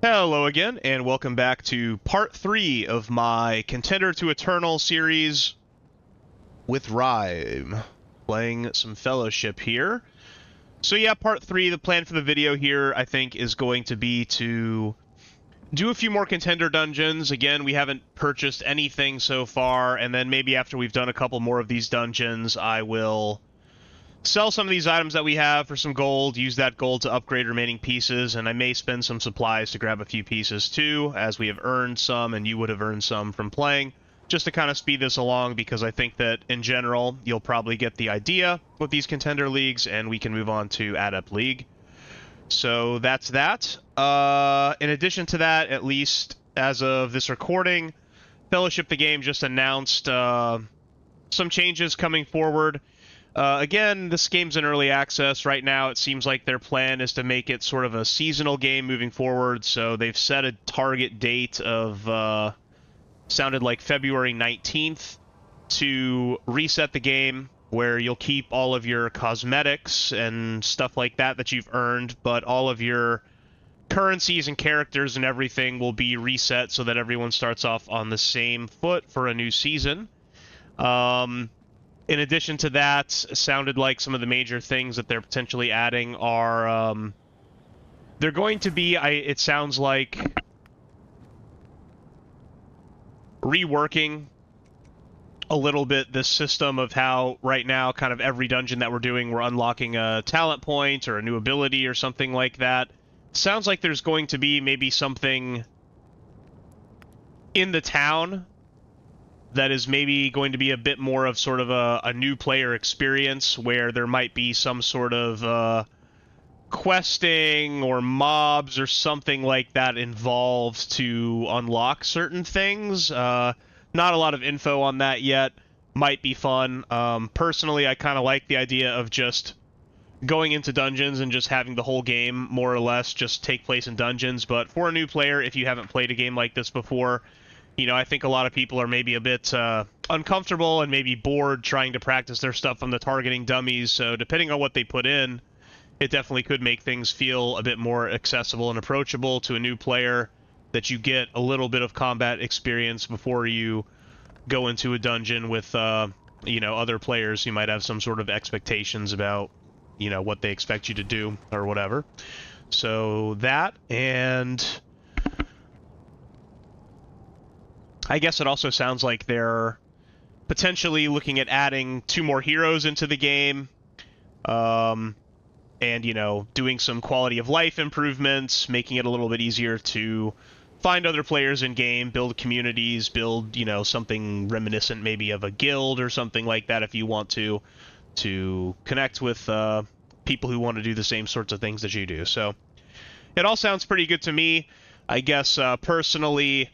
Hello again, and welcome back to part 3 of my Contender to Eternal series with Rime. Playing some Fellowship here. So yeah, part 3, the plan for the video here, I think, is going to be to do a few more Contender dungeons. Again, we haven't purchased anything so far, and then maybe after we've done a couple more of these dungeons, I will sell some of these items that we have for some gold, use that gold to upgrade remaining pieces, and I may spend some supplies to grab a few pieces too, as we have earned some and you would have earned some from playing, just to kind of speed this along, because I think that in general you'll probably get the idea with these Contender Leagues, and we can move on to Adept League. So that's that. In addition to that, at least as of this recording, Fellowship the game just announced some changes coming forward. Again, this game's in early access right now. It seems like their plan is to make it sort of a seasonal game moving forward, so they've set a target date of, sounded like February 19th to reset the game, where you'll keep all of your cosmetics and stuff like that that you've earned, but all of your currencies and characters and everything will be reset so that everyone starts off on the same foot for a new season. In addition to that, sounded like some of the major things that they're potentially adding are, they're going to be, it sounds like, reworking a little bit this system of how right now kind of every dungeon that we're doing, we're unlocking a talent point or a new ability or something like that. Sounds like there's going to be maybe something in the town that is maybe going to be a bit more of sort of a new player experience, where there might be some sort of questing or mobs or something like that involved to unlock certain things. Not a lot of info on that yet. Might be fun. Personally, I kind of like the idea of just going into dungeons and just having the whole game more or less just take place in dungeons. But for a new player, if you haven't played a game like this before, you know, I think a lot of people are maybe a bit uncomfortable and maybe bored trying to practice their stuff on the targeting dummies, so depending on what they put in, it definitely could make things feel a bit more accessible and approachable to a new player, that you get a little bit of combat experience before you go into a dungeon with, you know, other players who might have some sort of expectations about, you know, what they expect you to do or whatever. So that, and I guess it also sounds like they're potentially looking at adding 2 more heroes into the game, and, you know, doing some quality of life improvements, making it a little bit easier to find other players in game, build communities, build, you know, something reminiscent maybe of a guild or something like that if you want to connect with people who want to do the same sorts of things that you do. So it all sounds pretty good to me. I guess personally,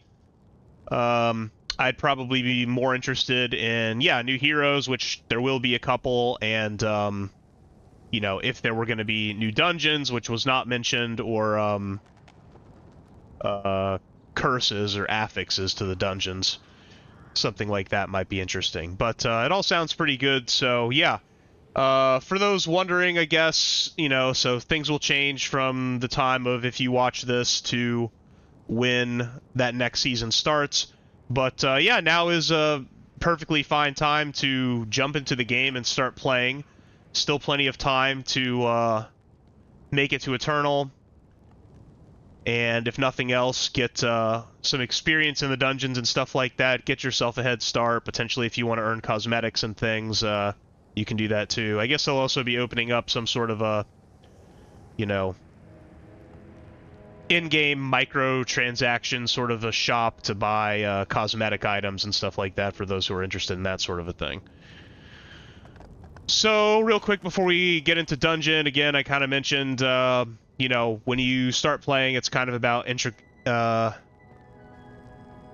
I'd probably be more interested in, yeah, new heroes, which there will be a couple, and, you know, if there were going to be new dungeons, which was not mentioned, or, curses or affixes to the dungeons. Something like that might be interesting. But, it all sounds pretty good, so, yeah. For those wondering, I guess, you know, so things will change from the time of if you watch this to when that next season starts. But yeah, now is a perfectly fine time to jump into the game and start playing. Still plenty of time to make it to Eternal. And if nothing else, get some experience in the dungeons and stuff like that. Get yourself a head start. Potentially, if you want to earn cosmetics and things, you can do that too. I guess they'll also be opening up some sort of a, you know, in-game microtransaction sort of a shop to buy cosmetic items and stuff like that for those who are interested in that sort of a thing. So, real quick before we get into dungeon, again, I kind of mentioned, you know, when you start playing, it's kind of about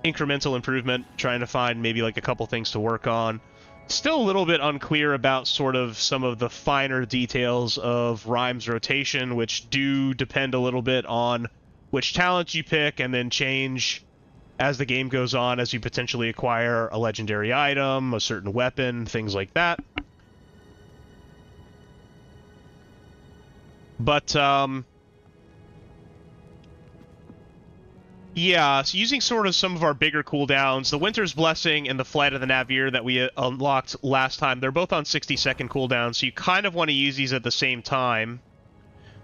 incremental improvement, trying to find maybe like a couple things to work on. Still a little bit unclear about sort of some of the finer details of Rime's rotation, which do depend a little bit on which talents you pick, and then change as the game goes on, as you potentially acquire a legendary item, a certain weapon, things like that. But Yeah, so using sort of some of our bigger cooldowns, the Winter's Blessing and the Flight of the Navier that we unlocked last time, they're both on 60-second cooldowns, so you kind of want to use these at the same time.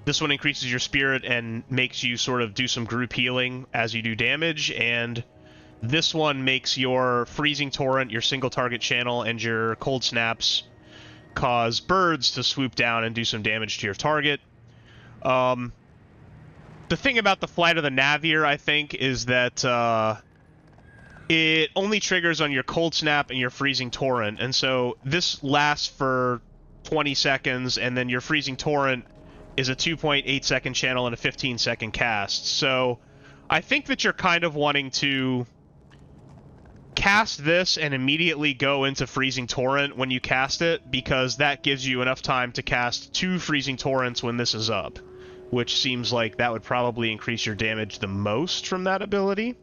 This one increases your spirit and makes you sort of do some group healing as you do damage, and this one makes your Freezing Torrent, your single target channel, and your Cold Snaps cause birds to swoop down and do some damage to your target. The thing about the Flight of the Navier, I think, is that it only triggers on your Cold Snap and your Freezing Torrent, and so this lasts for 20 seconds, and then your Freezing Torrent is a 2.8-second channel and a 15-second cast. So I think that you're kind of wanting to cast this and immediately go into Freezing Torrent when you cast it, because that gives you enough time to cast 2 Freezing Torrents when this is up, which seems like that would probably increase your damage the most from that ability.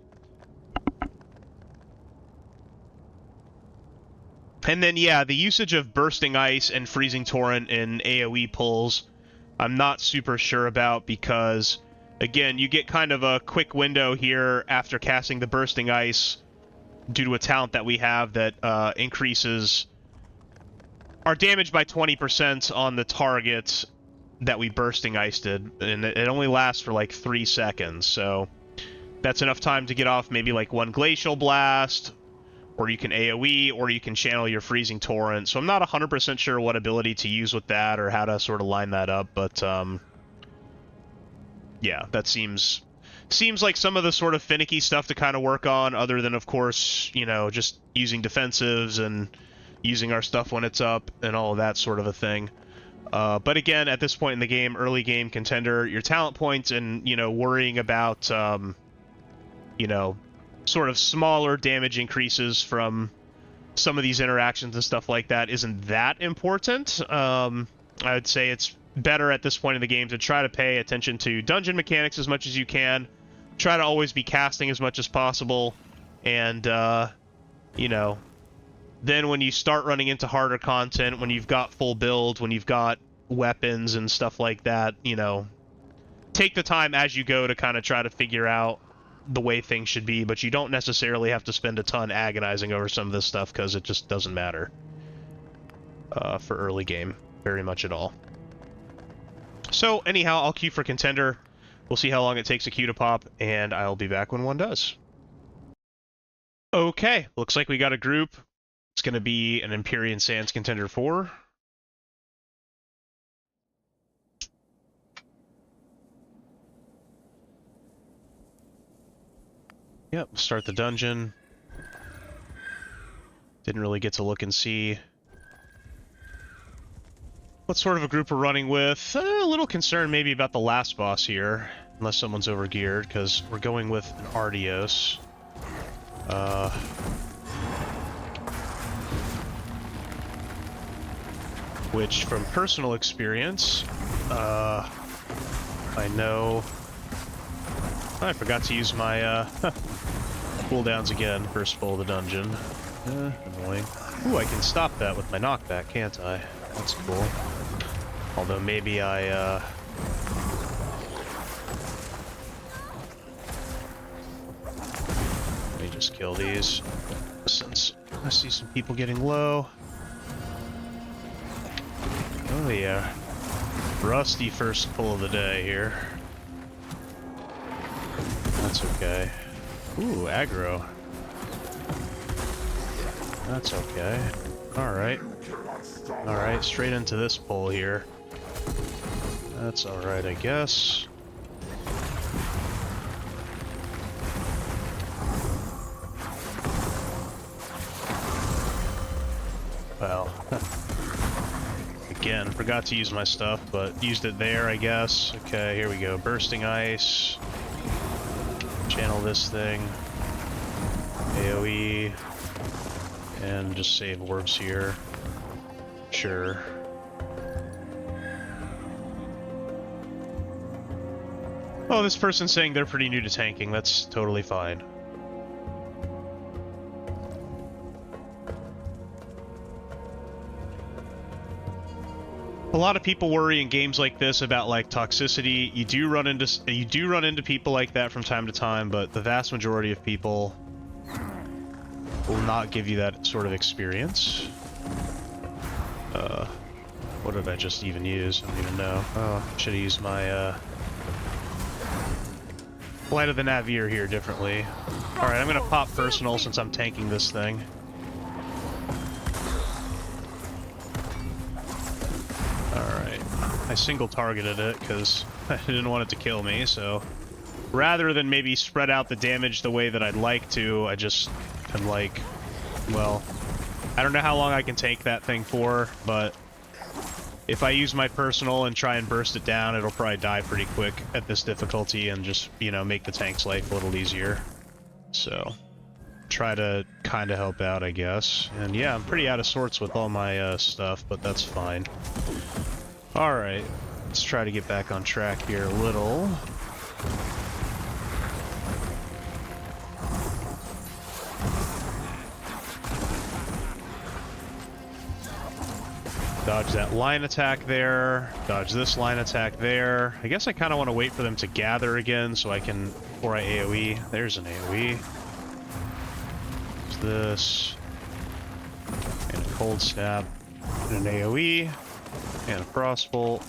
And then, yeah, the usage of Bursting Ice and Freezing Torrent in AoE pulls, I'm not super sure about, because, again, you get kind of a quick window here after casting the Bursting Ice due to a talent that we have that increases our damage by 20% on the target that we Bursting Iced it, and it only lasts for like 3 seconds, so that's enough time to get off maybe like 1 Glacial Blast, or you can AoE, or you can channel your Freezing Torrent. So I'm not 100% sure what ability to use with that, or how to sort of line that up, but yeah, that seems like some of the sort of finicky stuff to kind of work on, other than, of course, you know, just using defensives and using our stuff when it's up, and all of that sort of a thing. But again, at this point in the game, early game Contender, your talent points and, you know, worrying about, you know, sort of smaller damage increases from some of these interactions and stuff like that isn't that important. I would say it's better at this point in the game to try to pay attention to dungeon mechanics as much as you can. Try to always be casting as much as possible, and, you know, then when you start running into harder content, when you've got full build, when you've got weapons and stuff like that, you know, take the time as you go to kind of try to figure out the way things should be, but you don't necessarily have to spend a ton agonizing over some of this stuff, because it just doesn't matter for early game very much at all. So anyhow, I'll queue for Contender. We'll see how long it takes a queue to pop, and I'll be back when one does. Okay, looks like we got a group. It's going to be an Empyrean Sands Contender 4. Yep, start the dungeon. Didn't really get to look and see what sort of a group we're running with. A little concerned maybe about the last boss here, unless someone's overgeared, because we're going with an Ardios. Which, from personal experience, I know... I forgot to use my cooldowns again, first full of the dungeon. Annoying. Ooh, I can stop that with my knockback, can't I? That's cool. Although maybe I, let me just kill these, since I see some people getting low. Oh yeah. Rusty first pull of the day here. That's okay. Ooh, aggro. That's okay. Alright. Alright, straight into this pull here. That's alright, I guess. Well, again, forgot to use my stuff, but used it there, I guess. Okay, here we go. Bursting Ice. Channel this thing. AoE. And just save orbs here. Sure. Oh, this person's saying they're pretty new to tanking. That's totally fine. lot of people worry in games like this about like toxicity. You do run into people like that from time to time, but the vast majority of people will not give you that sort of experience. What did I just even use? I don't even know. Oh, should have used my Light of the Navier here differently. Alright, I'm gonna pop personal since I'm tanking this thing. Alright. I single targeted it because I didn't want it to kill me, so rather than maybe spread out the damage the way that I'd like to, I just am like, well, I don't know how long I can tank that thing for, but if I use my personal and try and burst it down, it'll probably die pretty quick at this difficulty and just, you know, make the tank's life a little easier. So, try to kind of help out, I guess. And yeah, I'm pretty out of sorts with all my stuff, but that's fine. Alright, let's try to get back on track here a little. Dodge that line attack there. Dodge this line attack there. I guess I kind of want to wait for them to gather again so I can... before I AoE. There's an AoE. There's this. And a cold snap. And an AoE. And a crossbolt.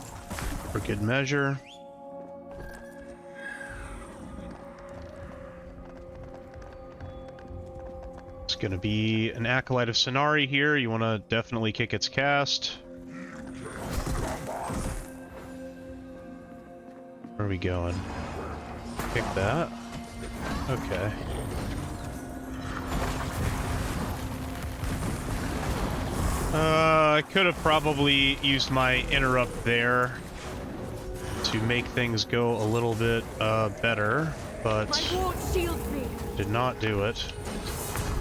For good measure. It's going to be an Acolyte of Sonari here. You want to definitely kick its cast. Where are we going? Kick that. Okay. I could have probably used my interrupt there to make things go a little bit better, but did not do it.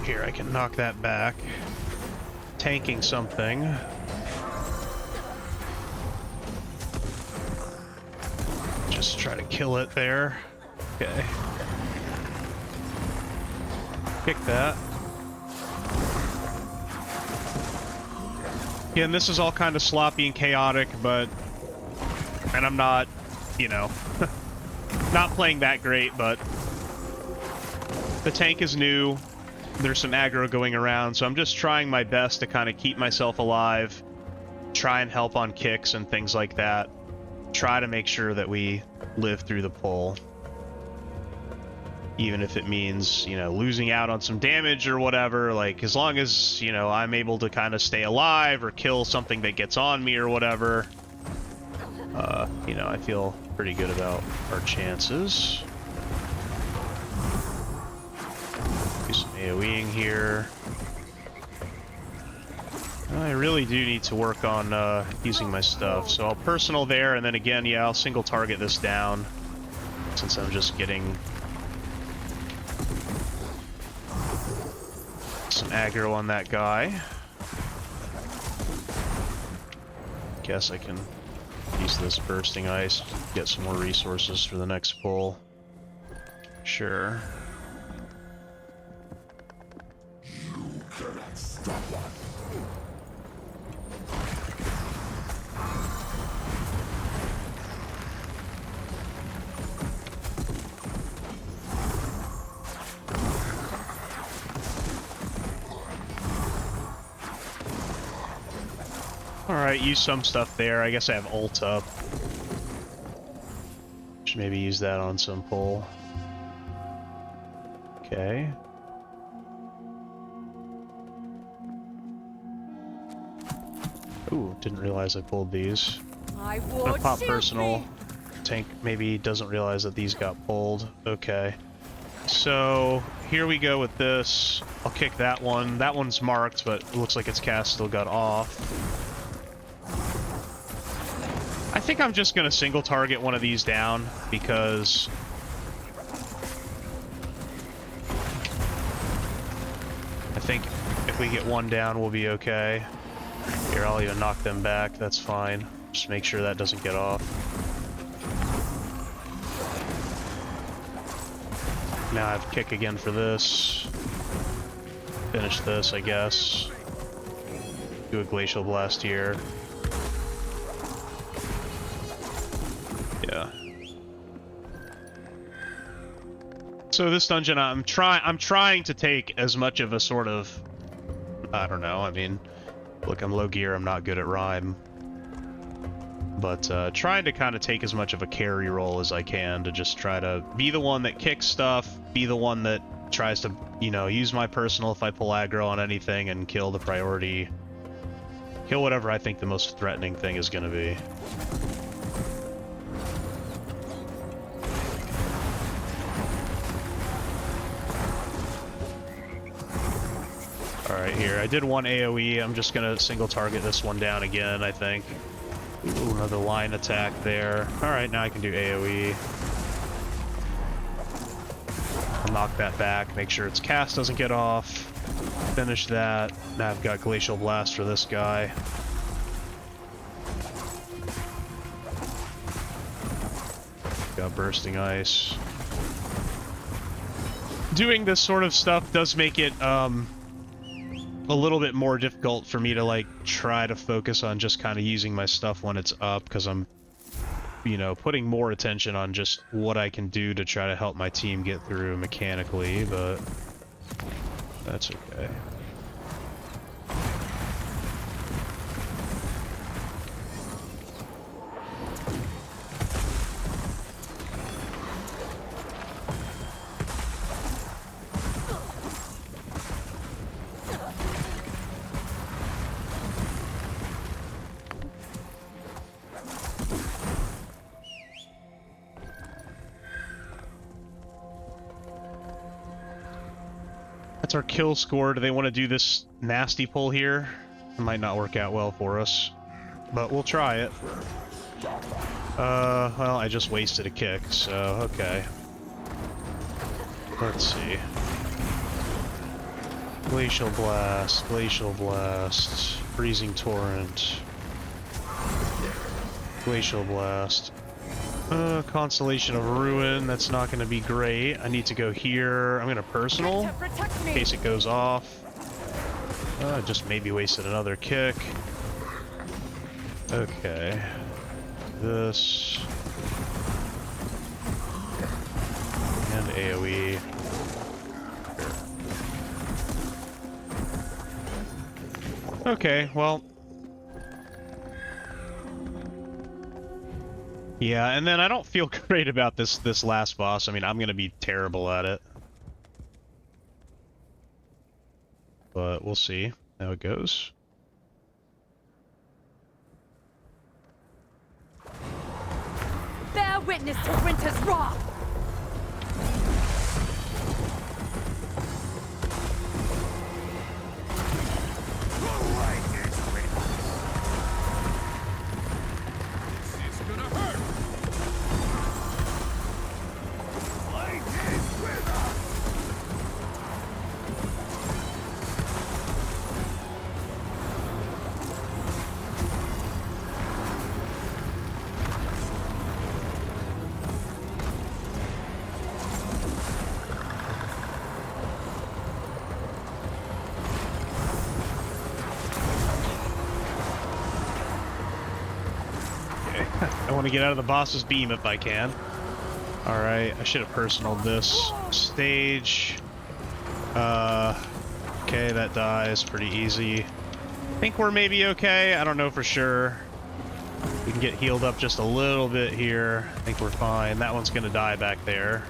Here, I can knock that back. Tanking something. Just try to kill it there. Okay. Kick that. Again, this is all kind of sloppy and chaotic, but... and I'm not, you know, not playing that great, but... the tank is new. There's some aggro going around, so I'm just trying my best to kind of keep myself alive. Try and help on kicks and things like that. Try to make sure that we live through the pull. Even if it means, you know, losing out on some damage or whatever, like, as long as, you know, I'm able to kind of stay alive or kill something that gets on me or whatever, you know, I feel pretty good about our chances. Do some AoEing here. I really do need to work on using my stuff, so I'll personal there, and then again, yeah, I'll single target this down, since I'm just getting some aggro on that guy. Guess I can use this bursting ice, get some more resources for the next pull. Sure. You cannot stop us. Alright, use some stuff there. I guess I have ult up. Should maybe use that on some pull. Okay. Ooh, didn't realize I pulled these. I'm gonna pop personal. Tank maybe doesn't realize that these got pulled. Okay. So, here we go with this. I'll kick that one. That one's marked, but it looks like its cast still got off. I think I'm just gonna single target one of these down, because I think if we get one down, we'll be okay. Here, I'll even knock them back, that's fine. Just make sure that doesn't get off. Now I have to kick again for this. Finish this, I guess. Do a Glacial Blast here. So this dungeon, I'm trying to take as much of a sort of, I don't know, I mean, look, I'm low gear, I'm not good at Rime. But trying to kind of take as much of a carry role as I can to just try to be the one that kicks stuff, be the one that tries to, you know, use my personal if I pull aggro on anything and kill the priority. Kill whatever I think the most threatening thing is going to be. Alright, here. I did one AoE. I'm just going to single target this one down again, I think. Ooh, another line attack there. Alright, now I can do AoE. I'll knock that back, make sure its cast doesn't get off. Finish that. Now I've got Glacial Blast for this guy. Got Bursting Ice. Doing this sort of stuff does make it, a little bit more difficult for me to, like, try to focus on just kind of using my stuff when it's up, because I'm, you know, putting more attention on just what I can do to try to help my team get through mechanically, but that's okay. That's our kill score. Do they want to do this nasty pull here? It might not work out well for us, but we'll try it. Well, I just wasted a kick, so okay. Let's see. Glacial Blast, Glacial Blast, Freezing Torrent, Glacial Blast. Constellation of Ruin, that's not going to be great. I need to go here. I'm going to personal, in case it goes off. Just maybe wasted another kick. Okay. This. And AoE. Okay, well. Yeah, and then I don't feel great about this last boss. I mean, I'm gonna be terrible at it. But we'll see how it goes. Bear witness to winter's wrath! I want to get out of the boss's beam if I can. Alright, I should have personaled this stage. Okay, that dies pretty easy. I think we're maybe okay. I don't know for sure. We can get healed up just a little bit here. I think we're fine. That one's gonna die back there.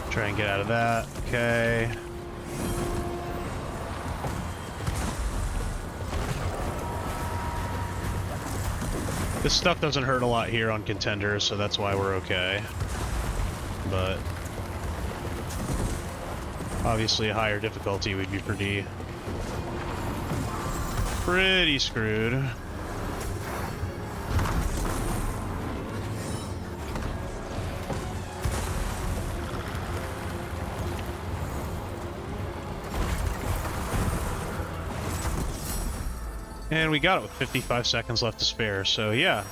Try and get out of that. Okay. This stuff doesn't hurt a lot here on Contender, so that's why we're okay. But obviously a higher difficulty would be pretty screwed. And we got it with 55 seconds left to spare, so yeah.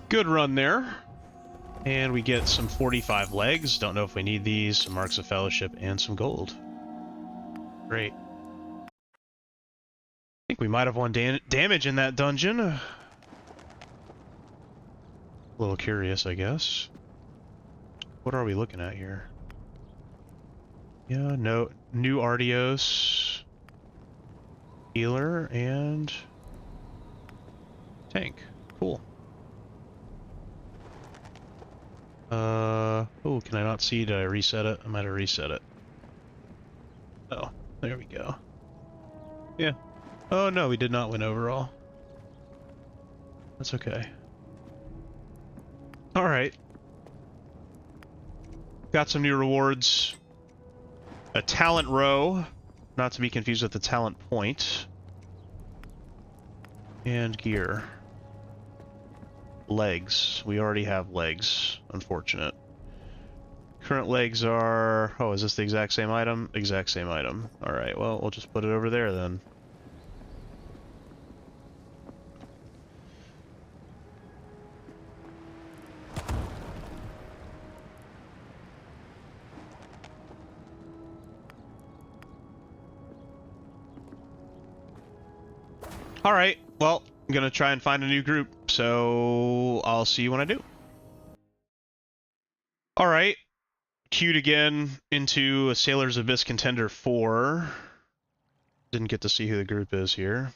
Good run there. And we get some 45 legs. Don't know if we need these. Some Marks of Fellowship and some gold. Great. I think we might have won damage in that dungeon. A little curious, I guess. What are we looking at here? Yeah, no, new Artios, healer, and tank. Cool. Oh, can I not see? Did I reset it? I might have reset it. Oh, there we go. Yeah. Oh no, we did not win overall. That's okay. Alright. Got some new rewards. A talent row, not to be confused with the talent point. And gear. Legs. We already have legs. Unfortunate. Current legs are... Oh, is this the exact same item? Exact same item. Alright, well, we'll just put it over there then. Alright, well, I'm gonna try and find a new group, so I'll see you when I do. Alright, queued again into a Sailor's Abyss Contender 4. Didn't get to see who the group is here.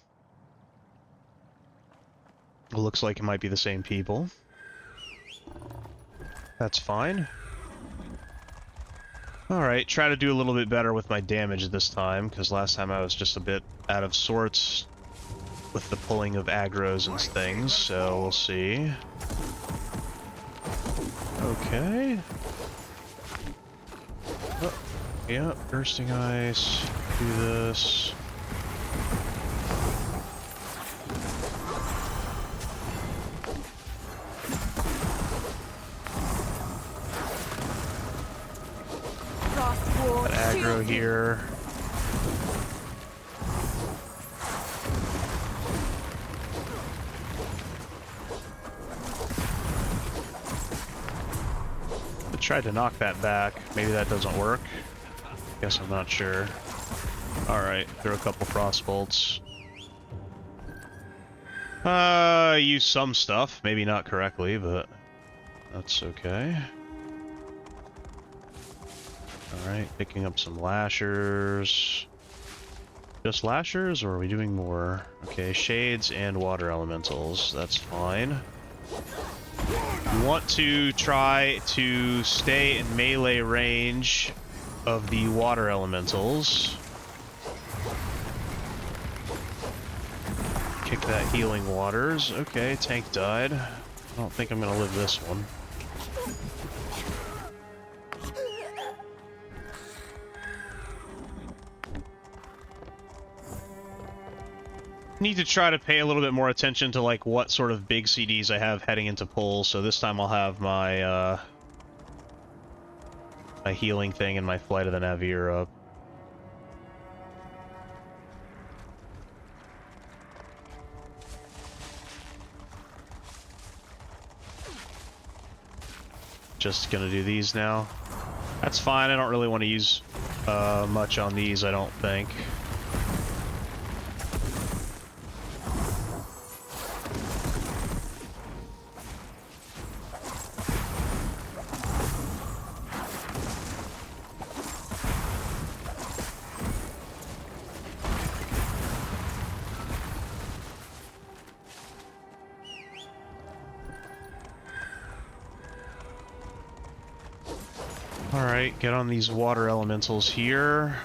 It looks like it might be the same people. That's fine. Alright, try to do a little bit better with my damage this time, because last time I was just a bit out of sorts with the pulling of agros and things, so we'll see. Okay. Oh, yeah, bursting ice. Do this. Frostwall, Got aggro shield. here. I tried to knock that back. Maybe that doesn't work. Guess I'm not sure. Alright, throw a couple frostbolts. Use some stuff. Maybe not correctly, but that's okay. Alright, picking up some lashers. Just lashers, or are we doing more? Okay, shades and water elementals. That's fine. You want to try to stay in melee range of the water elementals. Kick that healing waters. Okay, tank died. I don't think I'm gonna live this one. Need to try to pay a little bit more attention to like what sort of big CDs I have heading into pulls, so this time I'll have my my healing thing and my Flight of the Navier up. Just gonna do these now. That's fine, I don't really want to use much on these, I don't think. Alright, get on these water elementals here.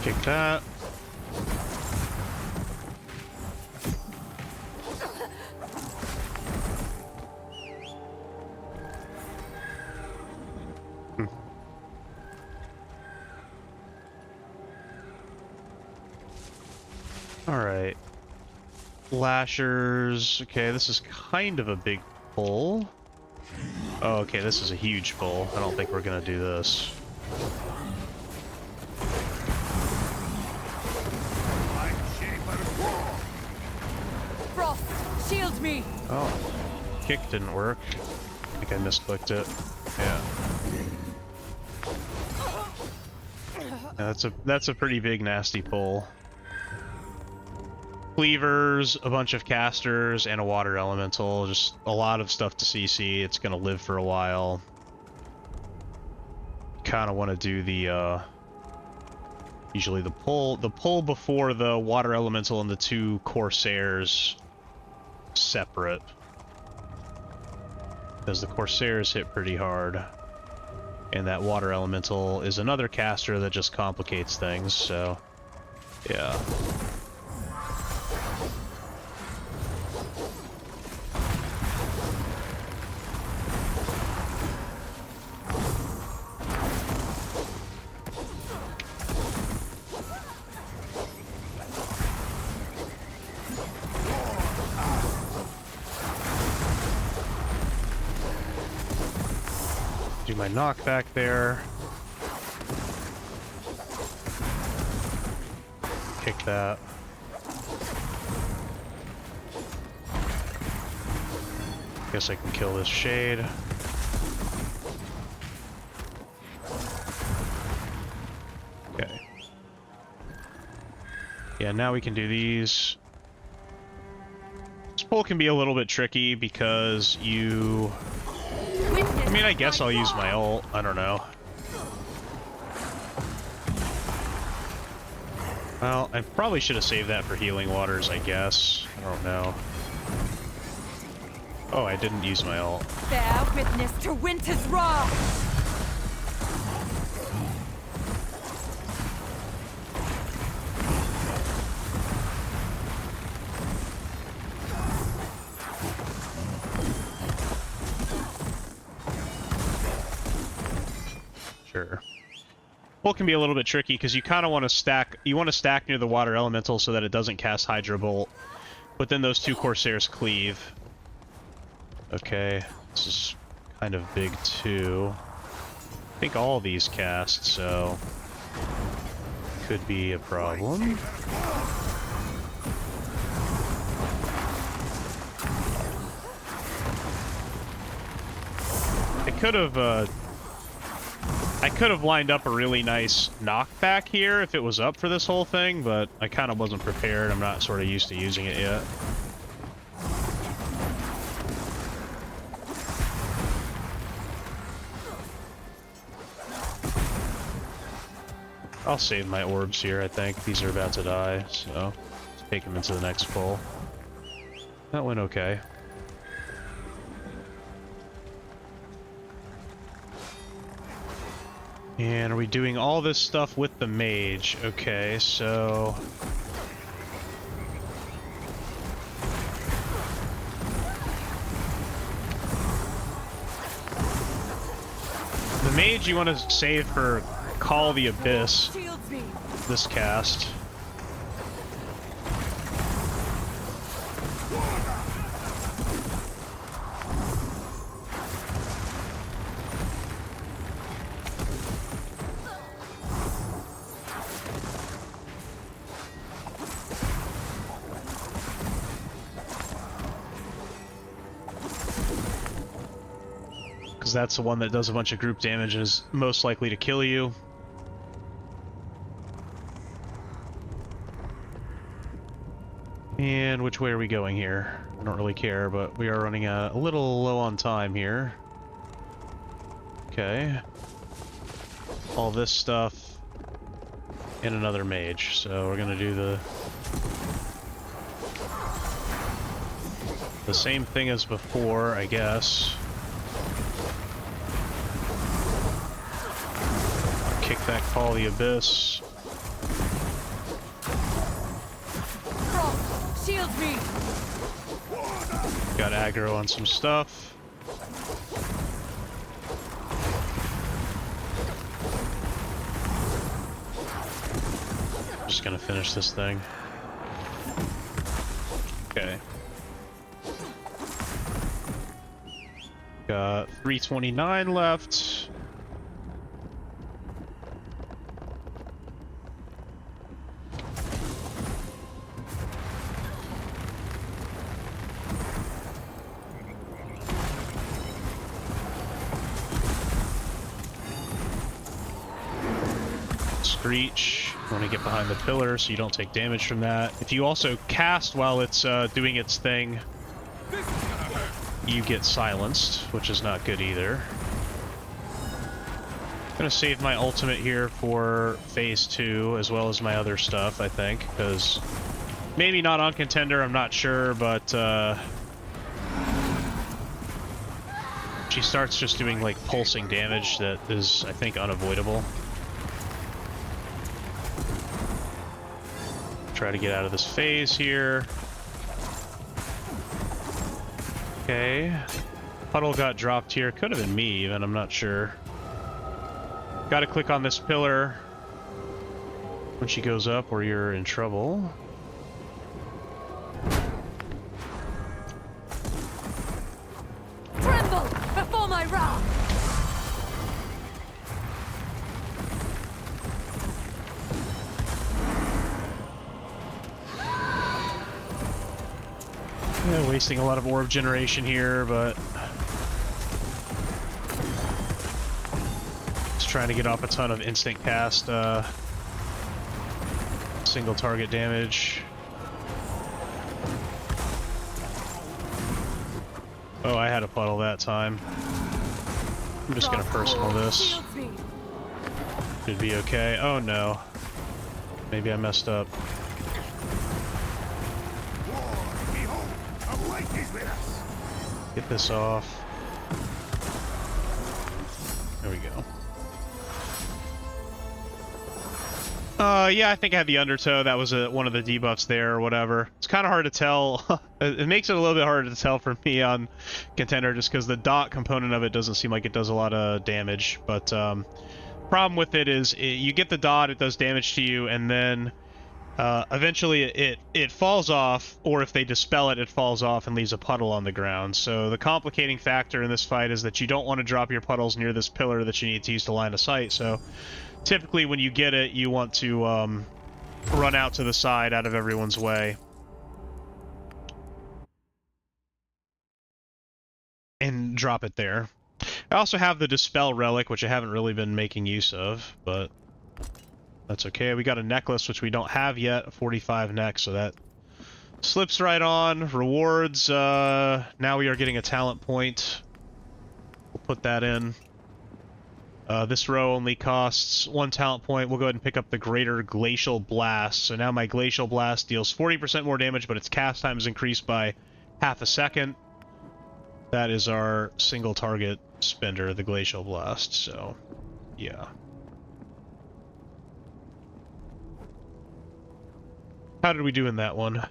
Kick that. Alright. Lashers. Okay, this is kind of a big pull. Oh, okay, this is a huge pull. I don't think we're gonna do this. Frost, shield me! Oh, kick didn't work. I think I misclicked it. Yeah. Yeah, that's a pretty big nasty pull. Cleavers, a bunch of casters, and a water elemental. Just a lot of stuff to CC. It's gonna live for a while. Kind of want to do the usually the pull before the water elemental and the two corsairs separate, because the corsairs hit pretty hard, and that water elemental is another caster that just complicates things. So yeah. Do my knockback there. Kick that. Guess I can kill this shade. Okay. Yeah, now we can do these. This pull can be a little bit tricky because you... I mean, I guess I'll use my ult. I don't know. Well, I probably should have saved that for healing waters, I guess. I don't know. Oh, I didn't use my ult. Bear witness to winter's wrath! Sure. Pull can be a little bit tricky because you kind of want to stack. You want to stack near the water elemental so that it doesn't cast Hydro Bolt, but then those two corsairs cleave. Okay, this is kind of big too. I think all these cast, so could be a problem. I could have lined up a really nice knockback here if it was up for this whole thing, but I kind of wasn't prepared. I'm not sort of used to using it yet. I'll save my orbs here, I think. These are about to die, so let's take them into the next pull. That went okay. And are we doing all this stuff with the mage? Okay, so... the mage you want to save for Call the Abyss, this cast. Because that's the one that does a bunch of group damage and is most likely to kill you. And which way are we going here? I don't really care, but we are running a little low on time here. Okay. All this stuff and another mage. So we're gonna do the same thing as before, I guess. Kick that Call the Abyss. Shield me! Got aggro on some stuff. Just gonna finish this thing. Okay. Got 329 left. Screech. You want to get behind the pillar so you don't take damage from that. If you also cast while it's doing its thing, you get silenced, which is not good either. I'm gonna save my ultimate here for phase 2, as well as my other stuff, I think, because maybe not on Contender, I'm not sure, but she starts just doing like pulsing damage that is, I think, unavoidable. Try to get out of this phase here. Okay. Puddle got dropped here. Could have been me even, I'm not sure. Gotta click on this pillar when she goes up or you're in trouble. Tremble before my wrath! Yeah, wasting a lot of orb generation here, but just trying to get off a ton of instant cast, single target damage. Oh, I had a puddle that time. I'm just gonna personal this. Shields me. Should be okay. Oh no. Maybe I messed up. Get this off. There we go. Yeah, I think I had the undertow. That was one of the debuffs there or whatever. It's kind of hard to tell. It makes it a little bit harder to tell for me on Contender just because the dot component of it doesn't seem like it does a lot of damage. But problem with it is you get the dot, it does damage to you, and then eventually it falls off, or if they dispel it, it falls off and leaves a puddle on the ground. So the complicating factor in this fight is that you don't want to drop your puddles near this pillar that you need to use to line of sight. So typically when you get it, you want to run out to the side out of everyone's way. And drop it there. I also have the Dispel Relic, which I haven't really been making use of, but that's okay. We got a necklace, which we don't have yet, a 45 neck, so that slips right on. Rewards, now we are getting a talent point. We'll put that in. This row only costs 1 talent point. We'll go ahead and pick up the Greater Glacial Blast. So now my Glacial Blast deals 40% more damage, but its cast time is increased by half a second. That is our single target spender, the Glacial Blast, so yeah. How did we do in that one?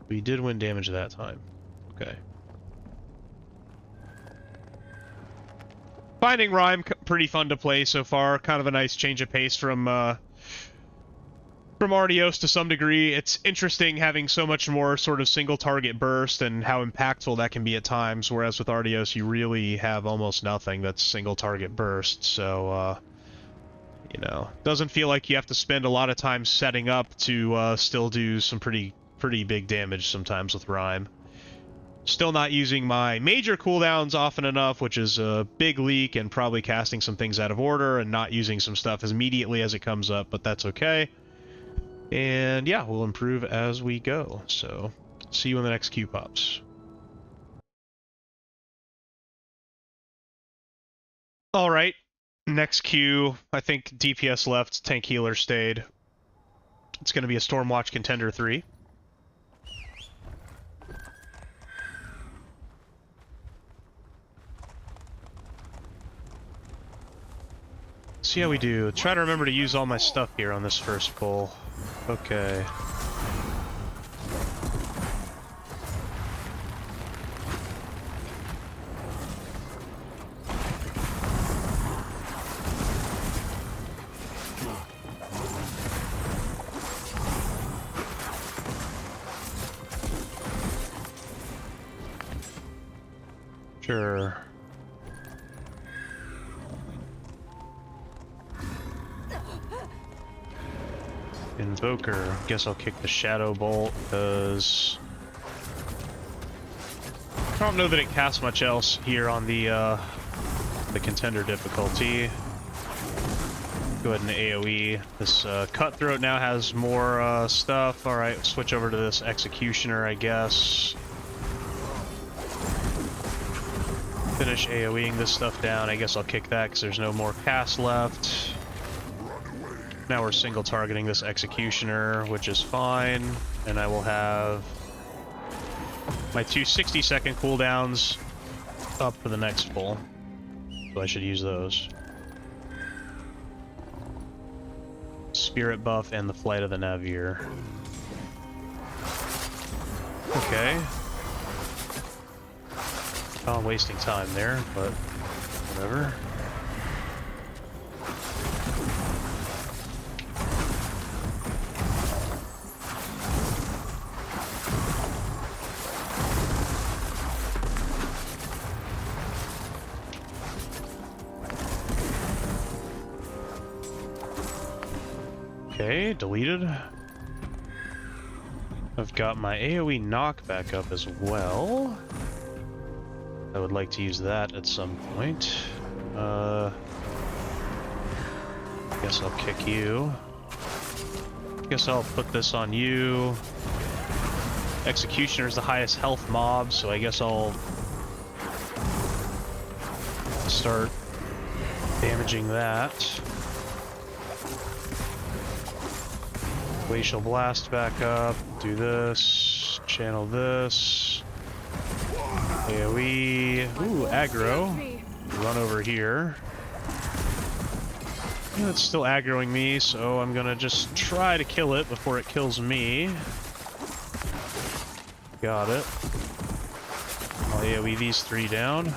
We did win damage that time. Okay. Finding Rime pretty fun to play so far. Kind of a nice change of pace from Artios to some degree. It's interesting having so much more sort of single target burst and how impactful that can be at times, whereas with Artios you really have almost nothing that's single target burst, so you know, doesn't feel like you have to spend a lot of time setting up to still do some pretty big damage sometimes with Rime. Still not using my major cooldowns often enough, which is a big leak and probably casting some things out of order and not using some stuff as immediately as it comes up, but that's okay. And yeah, we'll improve as we go. So, see you when the next queue pops. Alright, next queue. I think DPS left, tank healer stayed. It's going to be a Stormwatch Contender 3. See how we do. Try to remember to use all my stuff here on this first pull. Okay. Sure. Invoker. Guess I'll kick the Shadow Bolt, because I don't know that it casts much else here on the Contender difficulty. Go ahead and AoE. This Cutthroat now has more stuff. Alright, switch over to this Executioner, I guess. Finish AoEing this stuff down. I guess I'll kick that because there's no more cast left. Now we're single targeting this Executioner, which is fine. And I will have my 2 60-second cooldowns up for the next full. So I should use those. Spirit buff and the Flight of the Navier. Okay. Oh, wasting time there, but whatever. Okay, deleted. I've got my AoE knock back up as well. I would like to use that at some point. Guess I'll kick you. Guess I'll put this on you. Executioner is the highest health mob, so I guess I'll start damaging that. Glacial Blast back up. Do this. Channel this. AoE. Ooh, aggro. Run over here. It's still aggroing me, so I'm gonna just try to kill it before it kills me. Got it. I'll AoE these 3 down.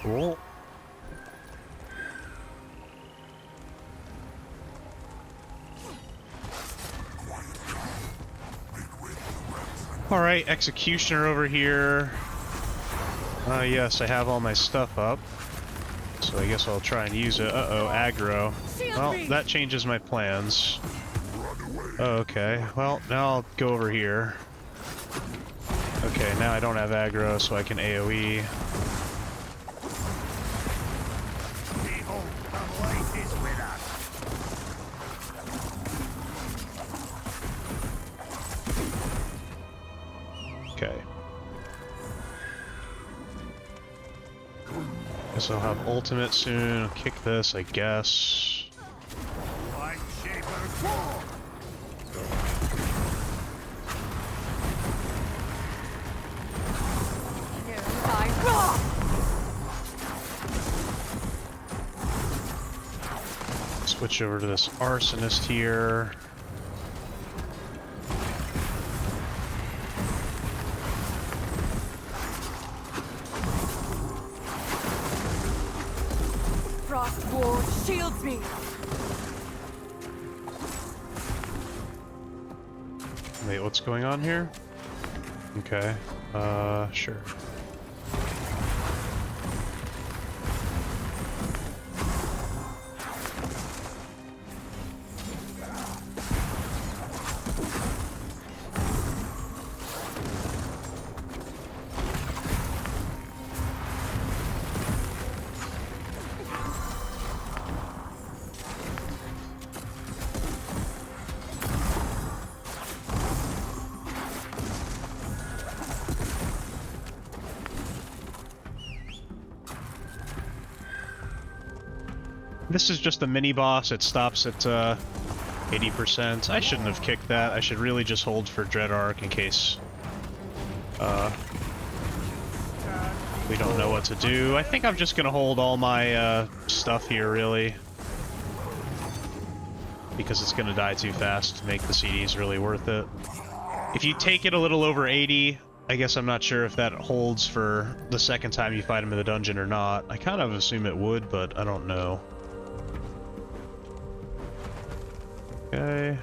Cool. Alright, Executioner over here. Yes, I have all my stuff up. So I guess I'll try and use it. Uh-oh, aggro. Well, that changes my plans. Oh, okay, well, now I'll go over here. Okay, now I don't have aggro, so I can AoE. Okay. Guess I'll have ultimate soon. I'll kick this, I guess. Switch over to this Arsonist here. Shields me. Wait, what's going on here? Okay, sure. This is just a mini boss. It stops at 80%. I shouldn't have kicked that. I should really just hold for Dread Arc in case we don't know what to do. I think I'm just gonna hold all my stuff here, really, because it's gonna die too fast to make the CDs really worth it. If you take it a little over 80, I guess I'm not sure if that holds for the second time you fight him in the dungeon or not. I kind of assume it would, but I don't know. Okay.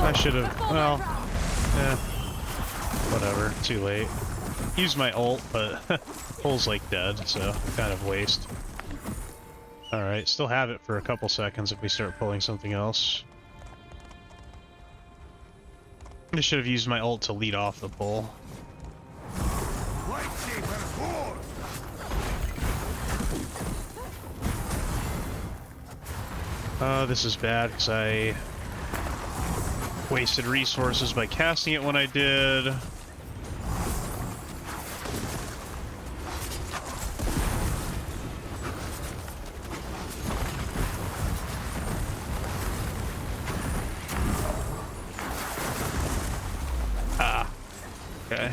I should have, well, whatever, too late. Used my ult, but pull's like dead, so kind of waste. Alright, still have it for a couple seconds if we start pulling something else. I should have used my ult to lead off the pull. This is bad because I wasted resources by casting it when I did. Ah, okay.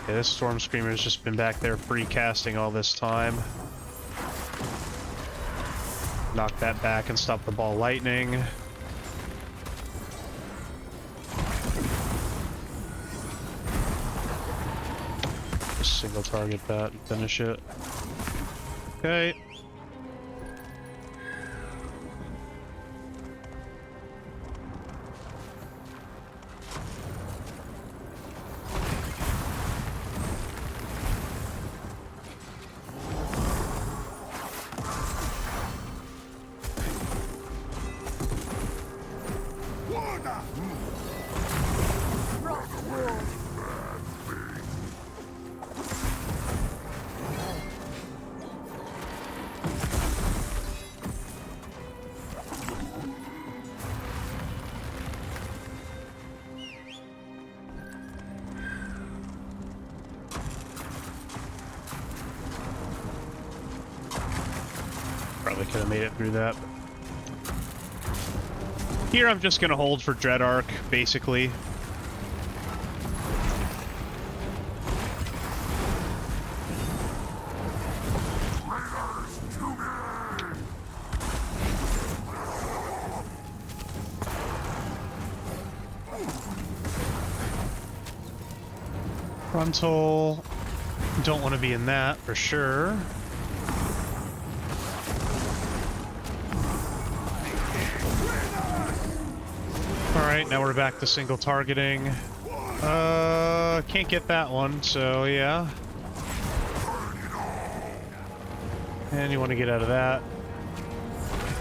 Yeah, this Storm Screamer's just been back there free casting all this time. Knock that back and stop the ball lightning. Just single target that and finish it. Okay. Probably could have made it through that. Here I'm just gonna hold for Dread Arc, basically. Frontal. Don't want to be in that for sure. Alright, now we're back to single targeting. Can't get that one, so yeah. And you want to get out of that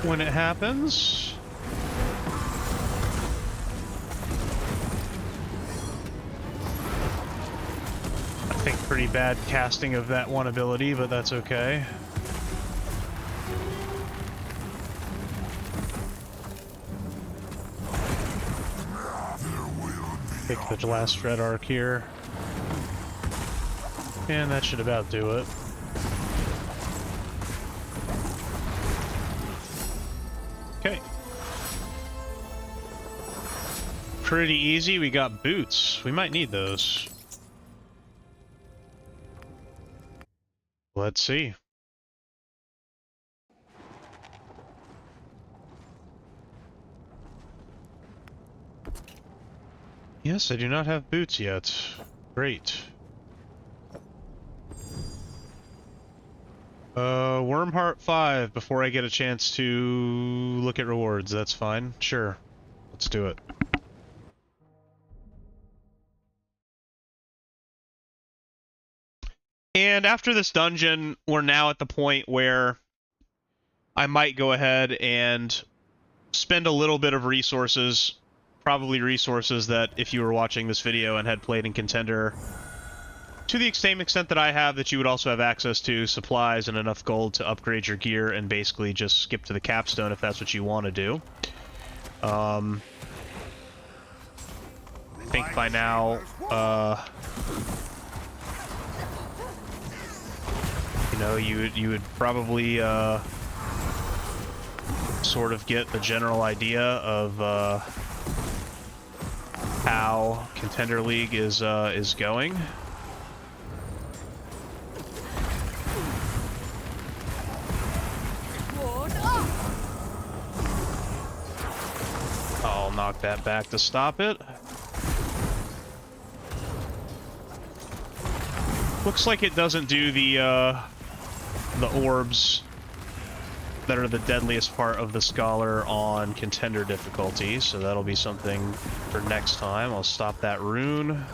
when it happens. I think pretty bad casting of that one ability, but that's okay. Pick the last Dread Arc here. And that should about do it. Okay. Pretty easy. We got boots. We might need those. Let's see. Yes, I do not have boots yet. Great. Wyrmheart 5 before I get a chance to look at rewards. That's fine. Sure. Let's do it. And after this dungeon, we're now at the point where I might go ahead and spend a little bit of resources, probably resources that if you were watching this video and had played in Contender, to the same extent that I have, that you would also have access to supplies and enough gold to upgrade your gear and basically just skip to the Capstone if that's what you want to do. I think by now, you know, you would probably sort of get the general idea of how Contender League is going. I'll knock that back to stop it. Looks like it doesn't do the orbs that are the deadliest part of the Scholar on Contender difficulty, so that'll be something for next time. I'll stop that rune.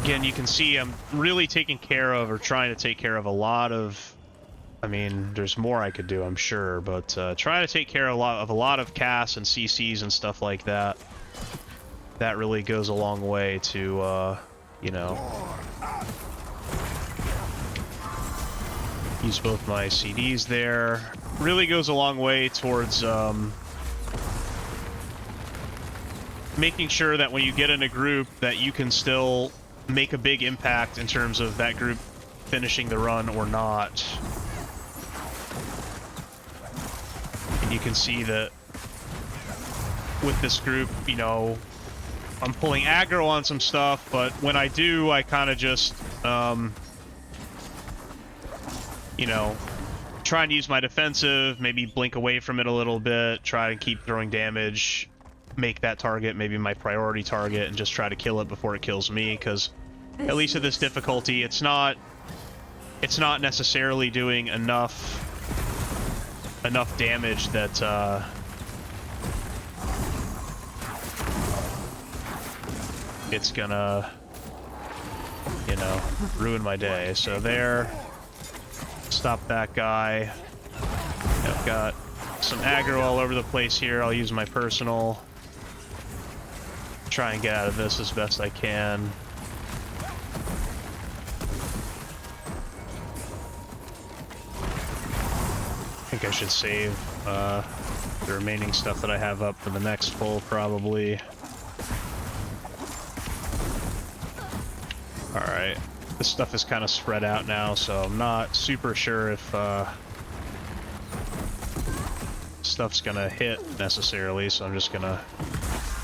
Again, you can see I'm really taking care of, or trying to take care of a lot of, I mean, there's more I could do, I'm sure, but trying to take care of a lot of casts and CCs and stuff like that. That really goes a long way to, you know, use both my CDs there. Really goes a long way towards making sure that when you get in a group that you can still make a big impact in terms of that group finishing the run or not. And you can see that with this group, you know, I'm pulling aggro on some stuff, but when I do, I kind of just, you know, try and use my defensive, maybe blink away from it a little bit, try and keep throwing damage, make that target maybe my priority target, and just try to kill it before it kills me, because at least at this difficulty, it's not necessarily doing enough damage that, it's gonna, you know, ruin my day. So there, stop that guy. I've got some aggro all over the place here. I'll use my personal. Try and get out of this as best I can. I think I should save the remaining stuff that I have up for the next pull, probably. Alright, this stuff is kind of spread out now, so I'm not super sure if stuff's gonna hit necessarily, so I'm just gonna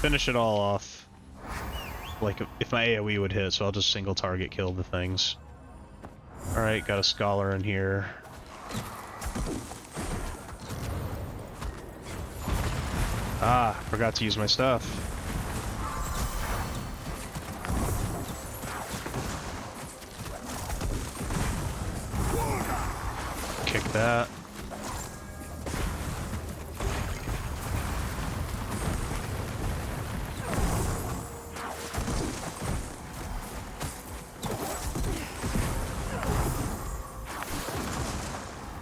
finish it all off. Like if my AoE would hit, so I'll just single target kill the things. Alright, got a Scholar in here. Ah, forgot to use my stuff. Kick that.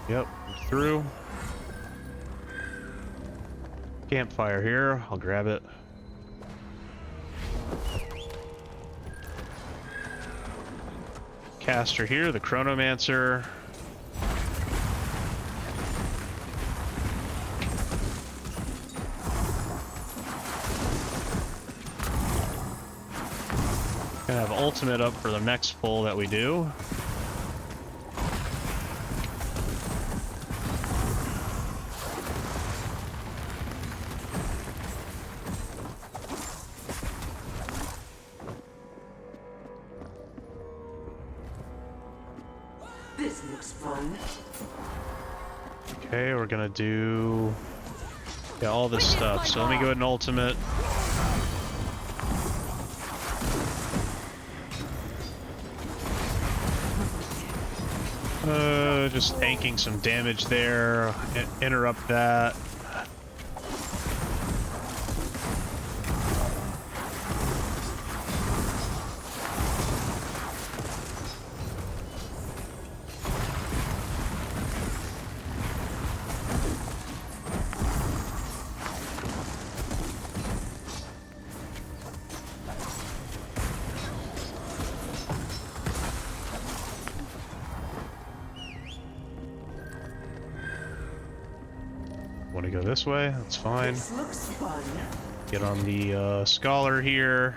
Yep, through. Campfire here, I'll grab it. Caster here, the Chronomancer. Gonna have ultimate up for the next pull that we do. This looks fun. Okay, we're gonna do all this stuff. So let me go ahead and ultimate. Just tanking some damage there. Interrupt that. Want to go this way? That's fine. This looks fun. Get on the Scholar here.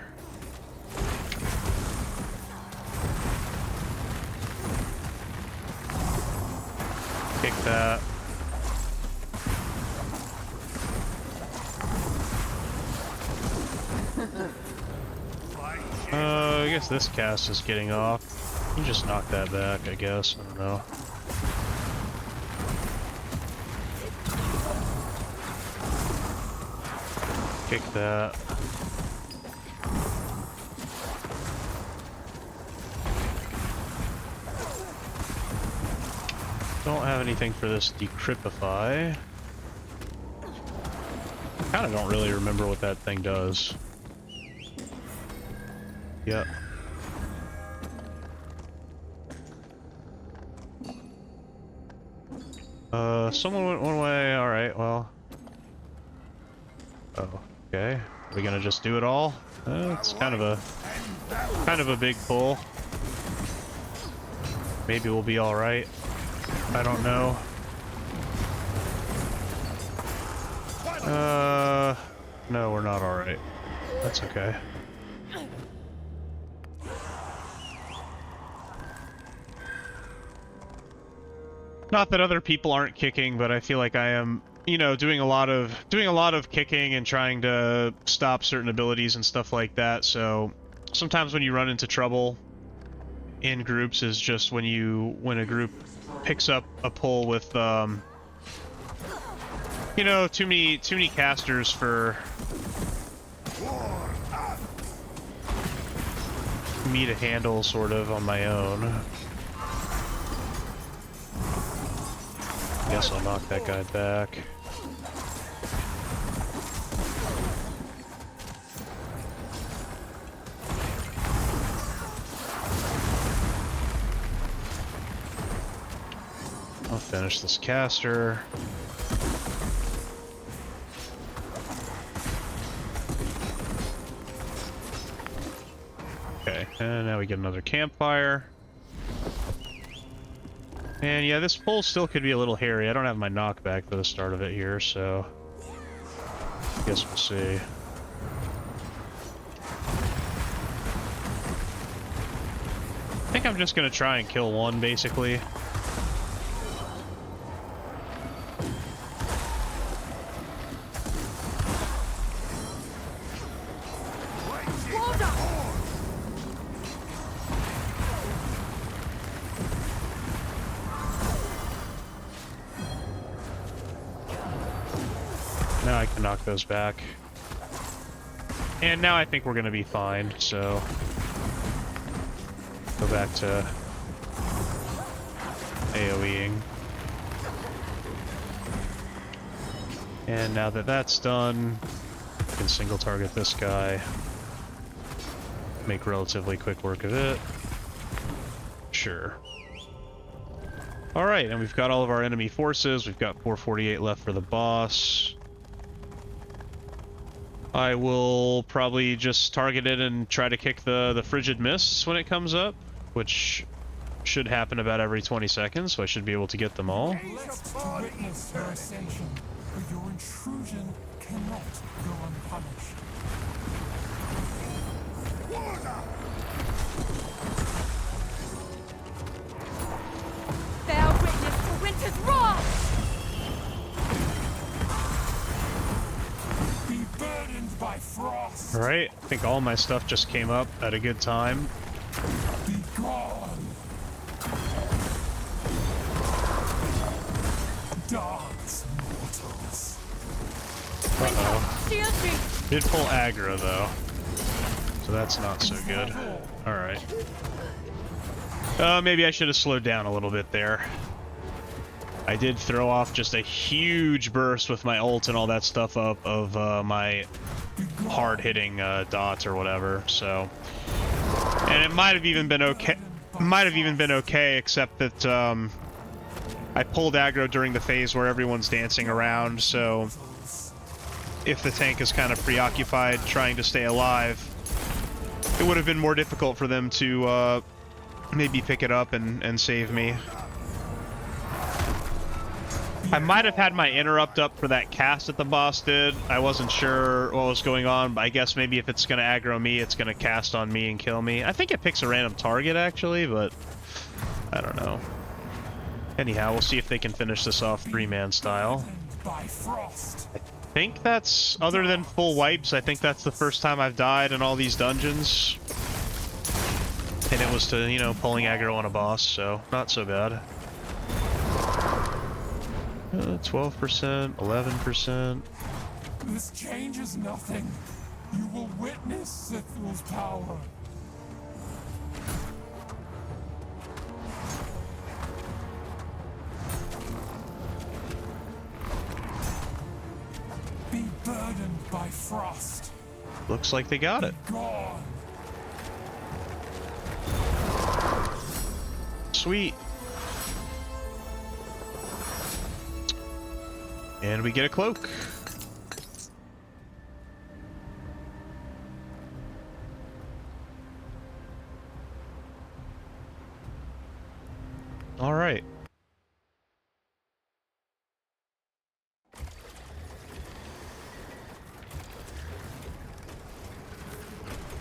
Kick that. I guess this cast is getting off. You just knock that back, I guess. I don't know. Kick that. Don't have anything for this decrypify. Kind of don't really remember what that thing does. Yep. Someone went one way. All right. Well. Oh. Okay. Are we gonna just do it all? It's kind of a big pull. Maybe we'll be all right. I don't know. No, we're not all right. That's okay. Not that other people aren't kicking, but I feel like I am, you know, doing a lot of kicking and trying to stop certain abilities and stuff like that. So sometimes when you run into trouble in groups is just when a group picks up a pull with you know, too many casters for me to handle sort of on my own. Guess I'll knock that guy back. I'll finish this caster. Okay, and now we get another campfire. And yeah, this pull still could be a little hairy. I don't have my knockback for the start of it here, so I guess we'll see. I think I'm just gonna try and kill one, basically. Now I can knock those back. And now I think we're gonna be fine, so go back to AoEing. And now that that's done, I can single target this guy. Make relatively quick work of it. Sure. Alright, and we've got all of our enemy forces. We've got 448 left for the boss. I will probably just target it and try to kick the Frigid Mists when it comes up, which should happen about every 20 seconds, so I should be able to get them all. Blessed to witness your ascension, but your intrusion cannot go unpunished. Bear witness to winter's wrath! Be burdened by frost. Alright, I think all my stuff just came up at a good time. Be gone. Dance, mortals. Uh-oh. Shield me! Did pull aggro, though. So that's not so good. Alright. Maybe I should have slowed down a little bit there. I did throw off just a huge burst with my ult and all that stuff up of my hard-hitting dots or whatever, so... And it might have even been okay, except that I pulled aggro during the phase where everyone's dancing around, so if the tank is kind of preoccupied trying to stay alive, it would have been more difficult for them to maybe pick it up and save me. I might have had my interrupt up for that cast that the boss did. I wasn't sure what was going on, but I guess maybe if it's going to aggro me, it's going to cast on me and kill me. I think it picks a random target, actually, but I don't know. Anyhow, we'll see if they can finish this off 3-man style. By frost. I think that's, other than full wipes, I think that's the first time I've died in all these dungeons. And it was to, you know, pulling aggro on a boss, so not so bad. 12%, 11%. This changes nothing. You will witness Sithul's power. by frost. Looks like they got it. Gone. Sweet. And we get a cloak. All right.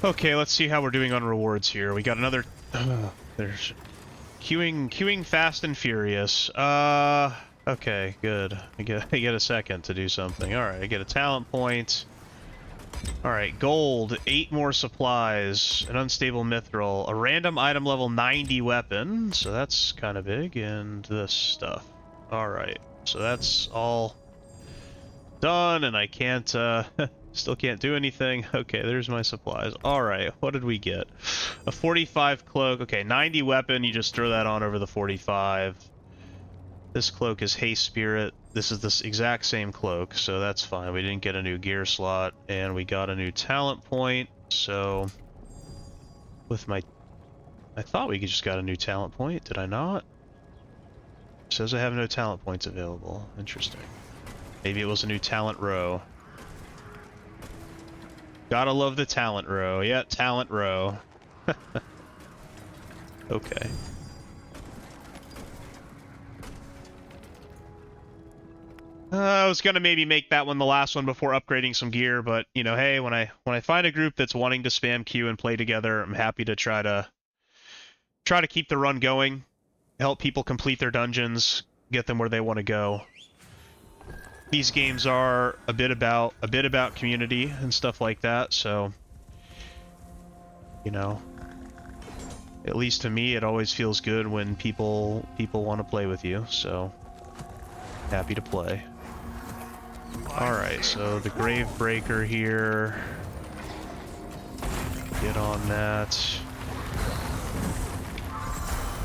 Okay, let's see how we're doing on rewards here. We got another... there's... Queuing fast and furious. Okay, good. I get a second to do something. Alright, I get a talent point. Alright, gold, 8 more supplies, an unstable mithril, a random item level 90 weapon, so that's kind of big, and this stuff. Alright, so that's all done, and I can't, still can't do anything. Okay, there's my supplies. Alright, what did we get? A 45 cloak. Okay, 90 weapon, you just throw that on over the 45. This cloak is Haste Spirit. This is this exact same cloak, so that's fine. We didn't get a new gear slot, and we got a new talent point, so... With my... I thought we just got a new talent point, did I not? It says I have no talent points available. Interesting. Maybe it was a new talent row. Gotta love the talent row. Yeah, talent row. Okay. I was gonna maybe make that one the last one before upgrading some gear, but you know, hey, when I find a group that's wanting to spam queue and play together, I'm happy to try to keep the run going, help people complete their dungeons, get them where they want to go. These games are a bit about community and stuff like that, so you know, at least to me, it always feels good when people want to play with you. So happy to play. All right, so the Grave Breaker here. Get on that.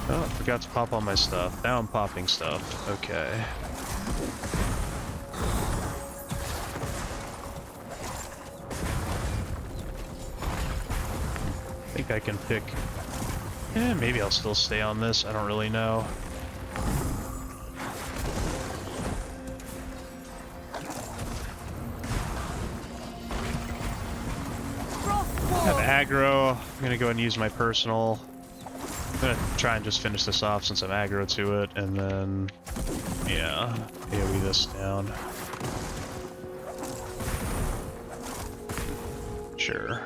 Oh, I forgot to pop all my stuff. Now I'm popping stuff. Okay. I think I can pick... maybe I'll still stay on this. I don't really know. I have aggro. I'm gonna go ahead and use my personal. I'm gonna try and just finish this off since I'm aggro to it, and then... yeah, AoE this down. Sure.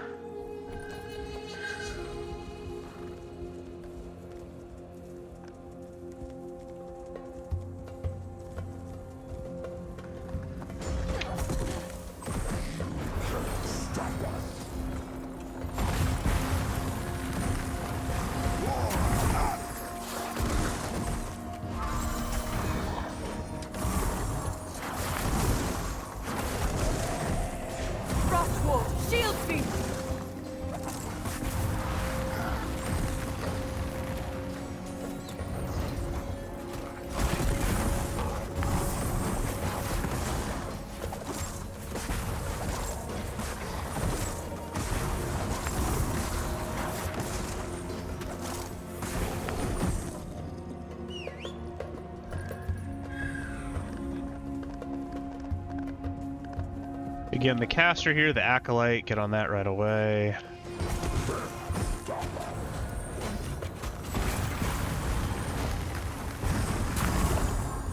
Again, the caster here, the acolyte, get on that right away.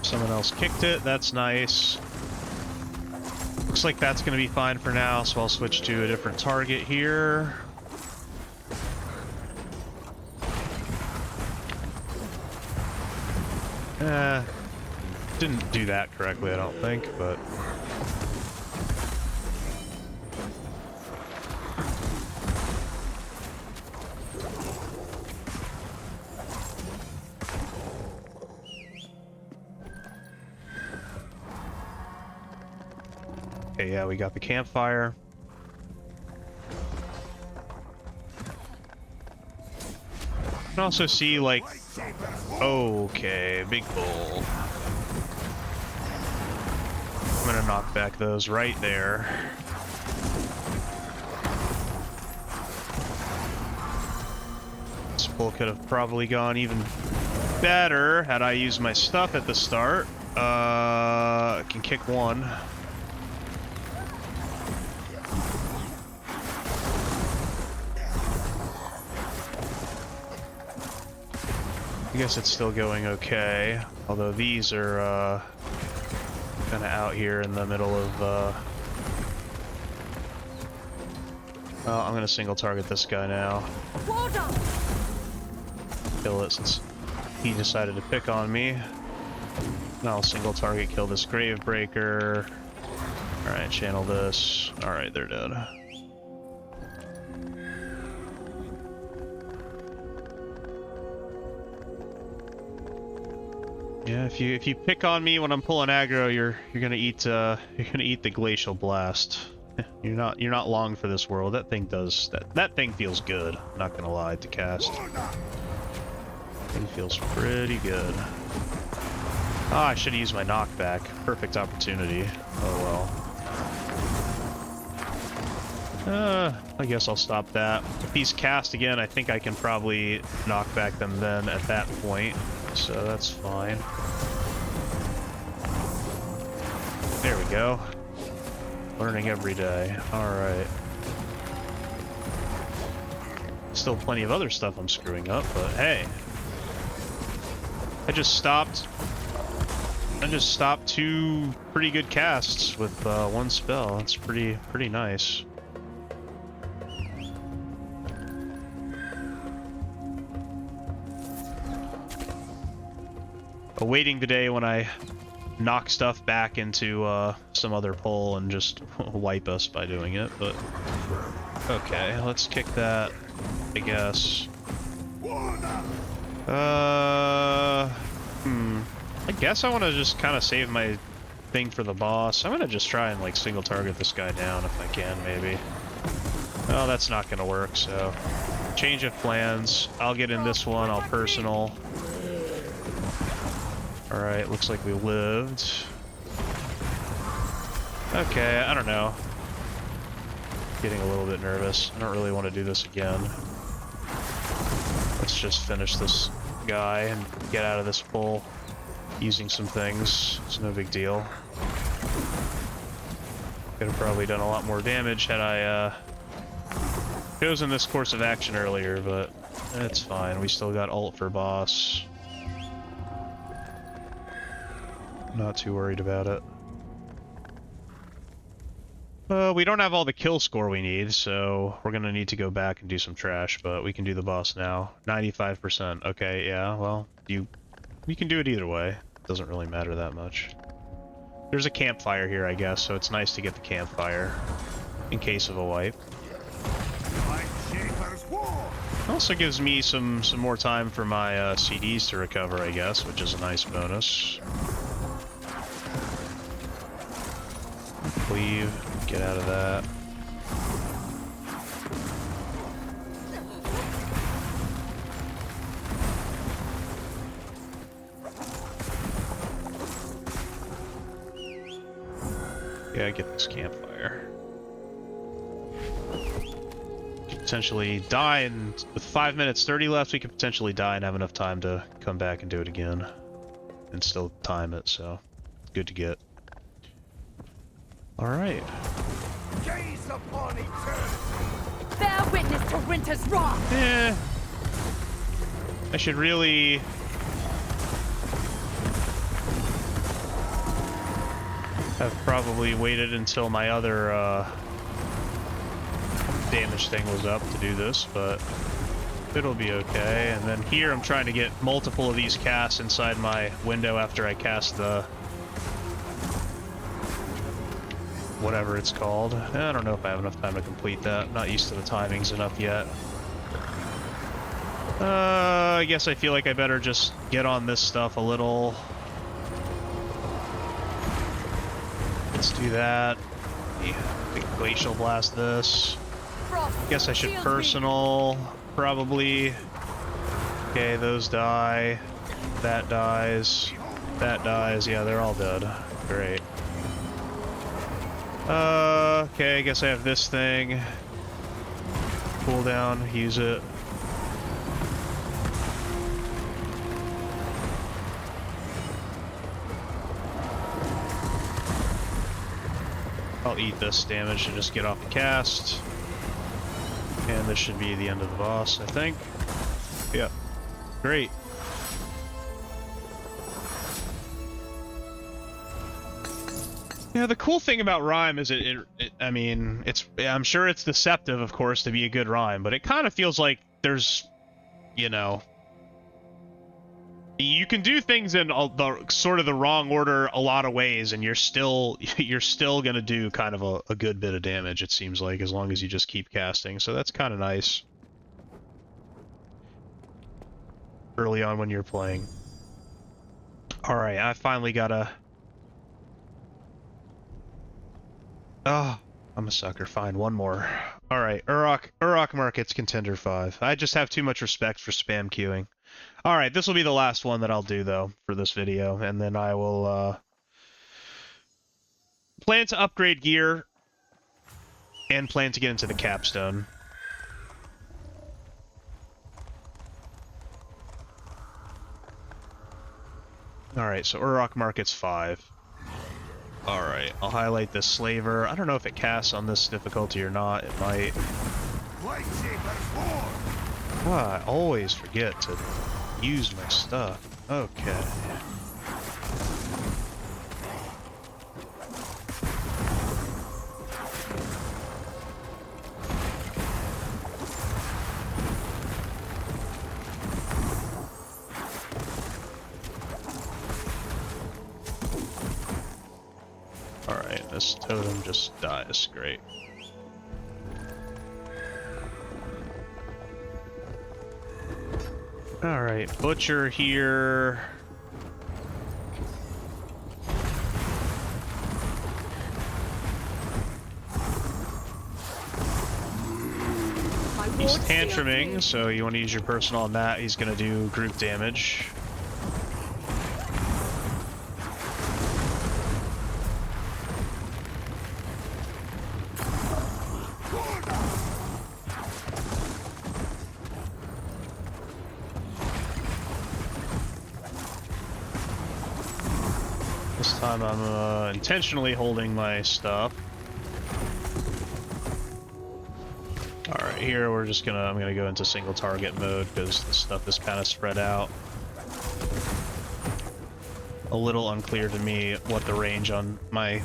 Someone else kicked it, that's nice. Looks like that's going to be fine for now, so I'll switch to a different target here. Didn't do that correctly, I don't think, but... Okay, yeah, we got the campfire. You can also see, like... okay, big bull. I'm gonna knock back those right there. Pull could have probably gone even better had I used my stuff at the start. I can kick one. I guess it's still going okay, although these are kind of out here in the middle of oh, I'm gonna single target this guy now. Kill it since he decided to pick on me. And I'll single target kill this grave breaker. Alright, channel this. Alright, they're dead. Yeah, if you pick on me when I'm pulling aggro, you're gonna eat the glacial blast. You're not long for this world. That thing does that thing feels good. Not gonna lie, to cast. Thing feels pretty good. Ah, I should have used my knockback. Perfect opportunity. Oh well. I guess I'll stop that. If he's cast again, I think I can probably knock back them then at that point. So that's fine. There we go. Learning every day. Alright. Still plenty of other stuff I'm screwing up, but hey. I just stopped 2 pretty good casts with one spell. That's pretty nice. Awaiting the day when I knock stuff back into some other pull and just wipe us by doing it, but okay, let's kick that, I guess. I guess I want to just kind of save my thing for the boss. I'm gonna just try and like single target this guy down if I can, maybe. Oh, that's not gonna work, so change of plans. I'll get in this one, I'll personal. Alright, looks like we lived. Okay, I don't know. Getting a little bit nervous. I don't really want to do this again. Let's just finish this guy and get out of this pull using some things. It's no big deal. Could have probably done a lot more damage had I chosen this course of action earlier, but it's fine. We still got ult for boss. Not too worried about it. We don't have all the kill score we need, so we're gonna need to go back and do some trash, but we can do the boss now. 95%. Okay, yeah, well, you can do it either way. Doesn't really matter that much. There's a campfire here, I guess, so it's nice to get the campfire in case of a wipe. Also gives me some more time for my CDs to recover, I guess, which is a nice bonus. Cleave, get out of that. Yeah, get this campfire. Could potentially die, and with 5 minutes 30 left, we could potentially die and have enough time to come back and do it again. And still time it, so good to get. Alright. Gaze upon eternity. Bear witness to winter's wrath. I should really have probably waited until my other damage thing was up to do this, but it'll be okay. And then here I'm trying to get multiple of these casts inside my window after I cast the whatever it's called. I don't know if I have enough time to complete that. I'm not used to the timings enough yet. I guess I feel like I better just get on this stuff a little. Let's do that. Big glacial blast this. Guess I should personal, probably. Okay, those die. That dies. That dies. Yeah, they're all dead. Great. Okay, I guess I have this thing. Cool down, use it. I'll eat this damage to just get off the cast. And this should be the end of the boss, I think. Yep. Great. Yeah, the cool thing about Rime is I mean, I'm sure it's deceptive, of course, to be a good Rime, but it kind of feels like there's, you know, you can do things in the sort of the wrong order a lot of ways, and you're still gonna do kind of a good bit of damage, it seems like, as long as you just keep casting. So that's kind of nice early on when you're playing. All right, I finally got a. Oh, I'm a sucker. Fine, one more. All right, Urrak Markets Contender 5. I just have too much respect for spam queuing. All right, this will be the last one that I'll do, though, for this video, and then I will plan to upgrade gear and plan to get into the Capstone. All right, so Urrak Markets 5. All right, I'll highlight this slaver. I don't know if it casts on this difficulty or not. It might. Ah, I always forget to use my stuff. Okay. Alright, this totem just dies. Great. Alright, butcher here. He's tantruming, so you want to use your personal on that. He's going to do group damage. This time I'm intentionally holding my stuff. Alright, here we're just I'm gonna go into single target mode because the stuff is kind of spread out. A little unclear to me what the range on my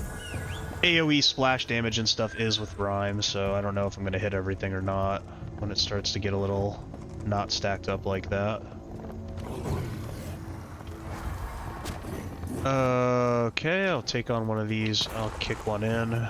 AoE splash damage and stuff is with Rime, so I don't know if I'm gonna hit everything or not when it starts to get a little not stacked up like that. Okay, I'll take on one of these. I'll kick one in.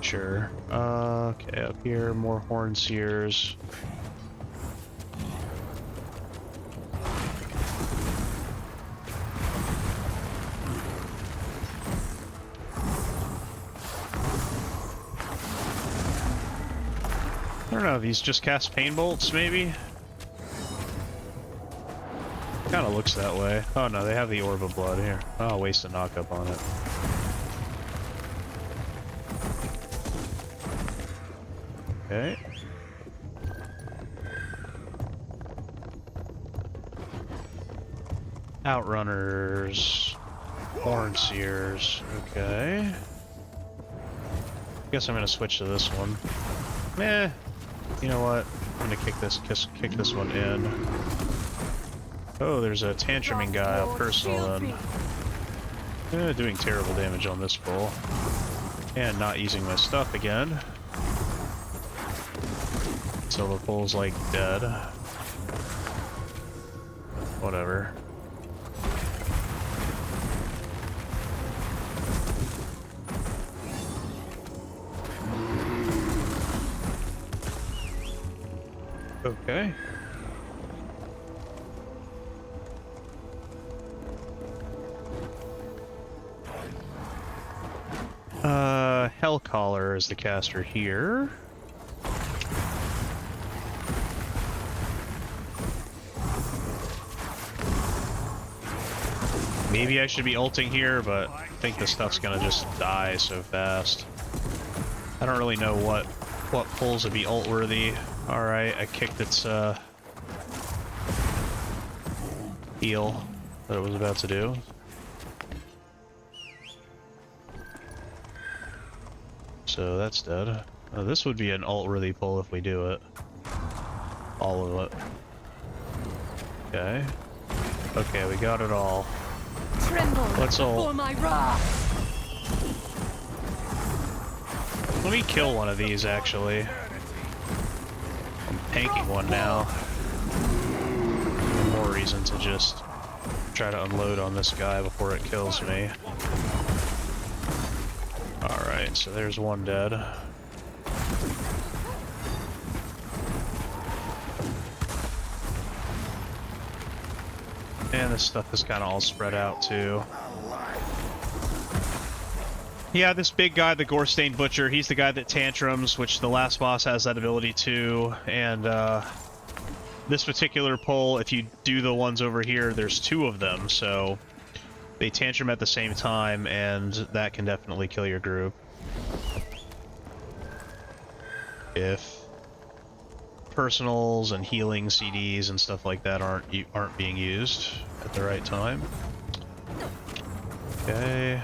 Sure. Okay, up here, more horn seers. I don't know, these just cast pain bolts, maybe? Kinda looks that way. Oh no, they have the Orb of Blood here. I'll waste a knockup on it. Okay. Outrunners. Horn Seers. Okay. Guess I'm gonna switch to this one. Eh. You know what? I'm gonna kick this one in. Oh, there's a tantruming guy up personal then. Doing terrible damage on this bull. And not using my stuff again. So the bull's like dead. Whatever. Okay. Hellcaller is the caster here. Maybe I should be ulting here, but I think this stuff's gonna just die so fast. I don't really know what pulls would be ult worthy. Alright, I kicked its heal that it was about to do. So that's dead. This would be an ult-worthy pull if we do it. All of it. Okay. Okay, we got it all. Tremble Let's ult. before my wrath. Let me kill one of these, actually. I'm tanking one now. More reason to just try to unload on this guy before it kills me. Alright, so there's one dead. And this stuff is kind of all spread out too. Yeah, this big guy, the Gorestained Butcher, he's the guy that tantrums, which the last boss has that ability too. And this particular pull, if you do the ones over here, there's two of them, so they tantrum at the same time, and that can definitely kill your group. If personals and healing CDs and stuff like that aren't being used at the right time. Okay.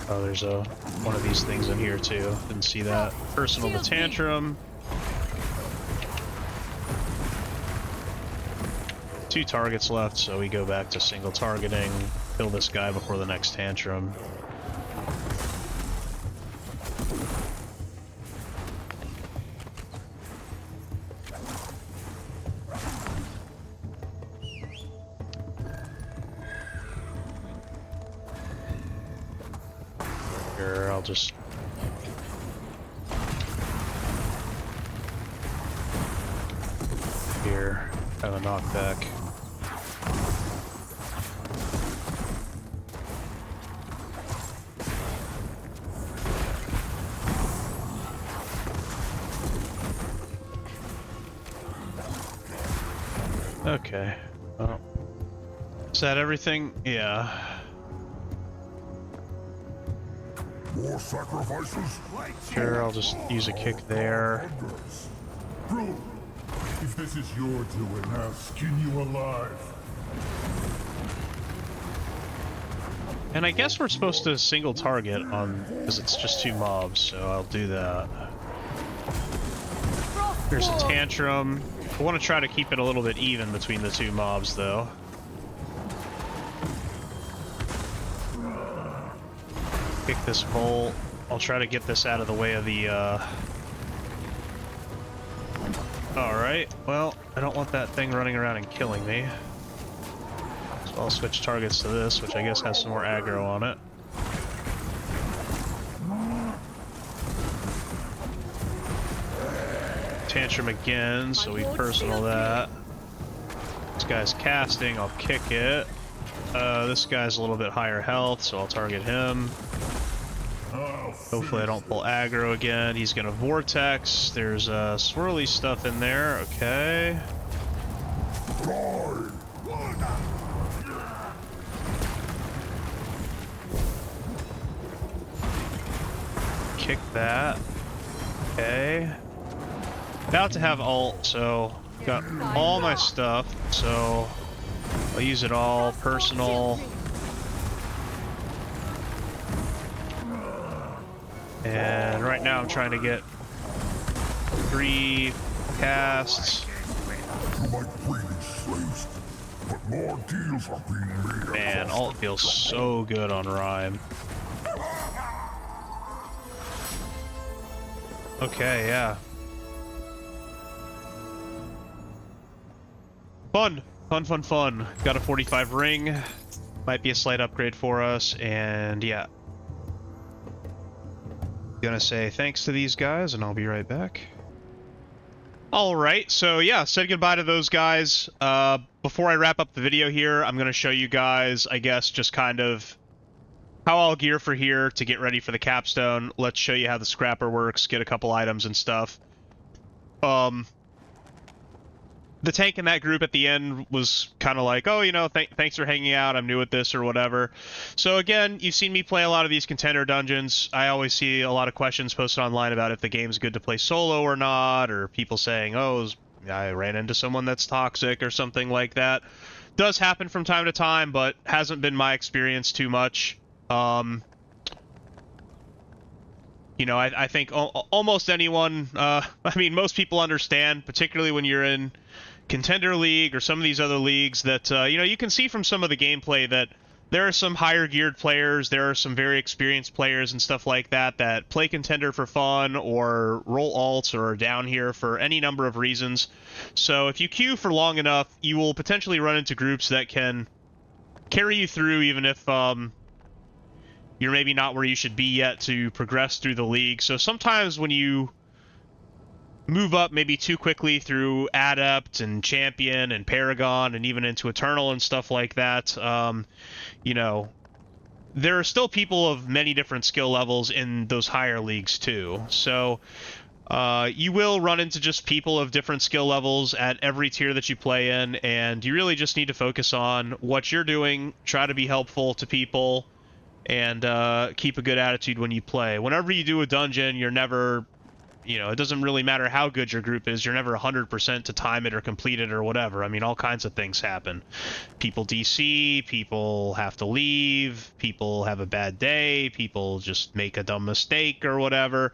Oh, there's one of these things in here too. Didn't see that. Personal to tantrum. 2 targets left, so we go back to single targeting. Kill this guy before the next tantrum. Here, I'll just... Here, have a knockback. Okay. Well, is that everything? Yeah. More sacrifices? Sure, I'll just use a kick there. Bro, if this is your doing, I'll skin you alive. And I guess we're supposed to single target on, because it's just 2 mobs, so I'll do that. Here's a tantrum. I want to try to keep it a little bit even between the 2 mobs, though. Kick this bolt. I'll try to get this out of the way of the, Alright, well, I don't want that thing running around and killing me. So I'll switch targets to this, which I guess has some more aggro on it. Tantrum again, so we personal that. This guy's casting, I'll kick it. This guy's a little bit higher health, so I'll target him. Hopefully I don't pull aggro again. He's gonna vortex. There's swirly stuff in there, okay. Kick that. Okay. About to have ult, so got all my stuff, so I'll use it all. Personal. And right now I'm trying to get 3 casts. Man, ult feels so good on Rime. Okay, yeah. Fun! Fun, fun, fun. Got a 45 ring. Might be a slight upgrade for us, and yeah. Gonna say thanks to these guys, and I'll be right back. Alright, so yeah, said goodbye to those guys. Before I wrap up the video here, I'm gonna show you guys, I guess, just kind of how I'll gear for here to get ready for the capstone. Let's show you how the scrapper works, get a couple items and stuff. The tank in that group at the end was kind of like, oh, you know, thanks for hanging out, I'm new at this or whatever. So again, you've seen me play a lot of these contender dungeons. I always see a lot of questions posted online about if the game's good to play solo or not, or people saying, oh, I ran into someone that's toxic or something like that. Does happen from time to time, but hasn't been my experience too much. You know, I think almost anyone, I mean, most people understand, particularly when you're in Contender League or some of these other leagues, that, you know, you can see from some of the gameplay that there are some higher geared players, there are some very experienced players and stuff like that that play Contender for fun or roll alts or are down here for any number of reasons. So if you queue for long enough, you will potentially run into groups that can carry you through even if you're maybe not where you should be yet to progress through the league. So sometimes when you move up maybe too quickly through Adept and Champion and Paragon and even into Eternal and stuff like that, you know, there are still people of many different skill levels in those higher leagues too. So you will run into just people of different skill levels at every tier that you play in, and you really just need to focus on what you're doing, try to be helpful to people, and keep a good attitude when you play. Whenever you do a dungeon, you're never, you know, it doesn't really matter how good your group is, you're never 100% to time it or complete it or whatever. I mean, all kinds of things happen. People DC, people have to leave, people have a bad day, people just make a dumb mistake or whatever.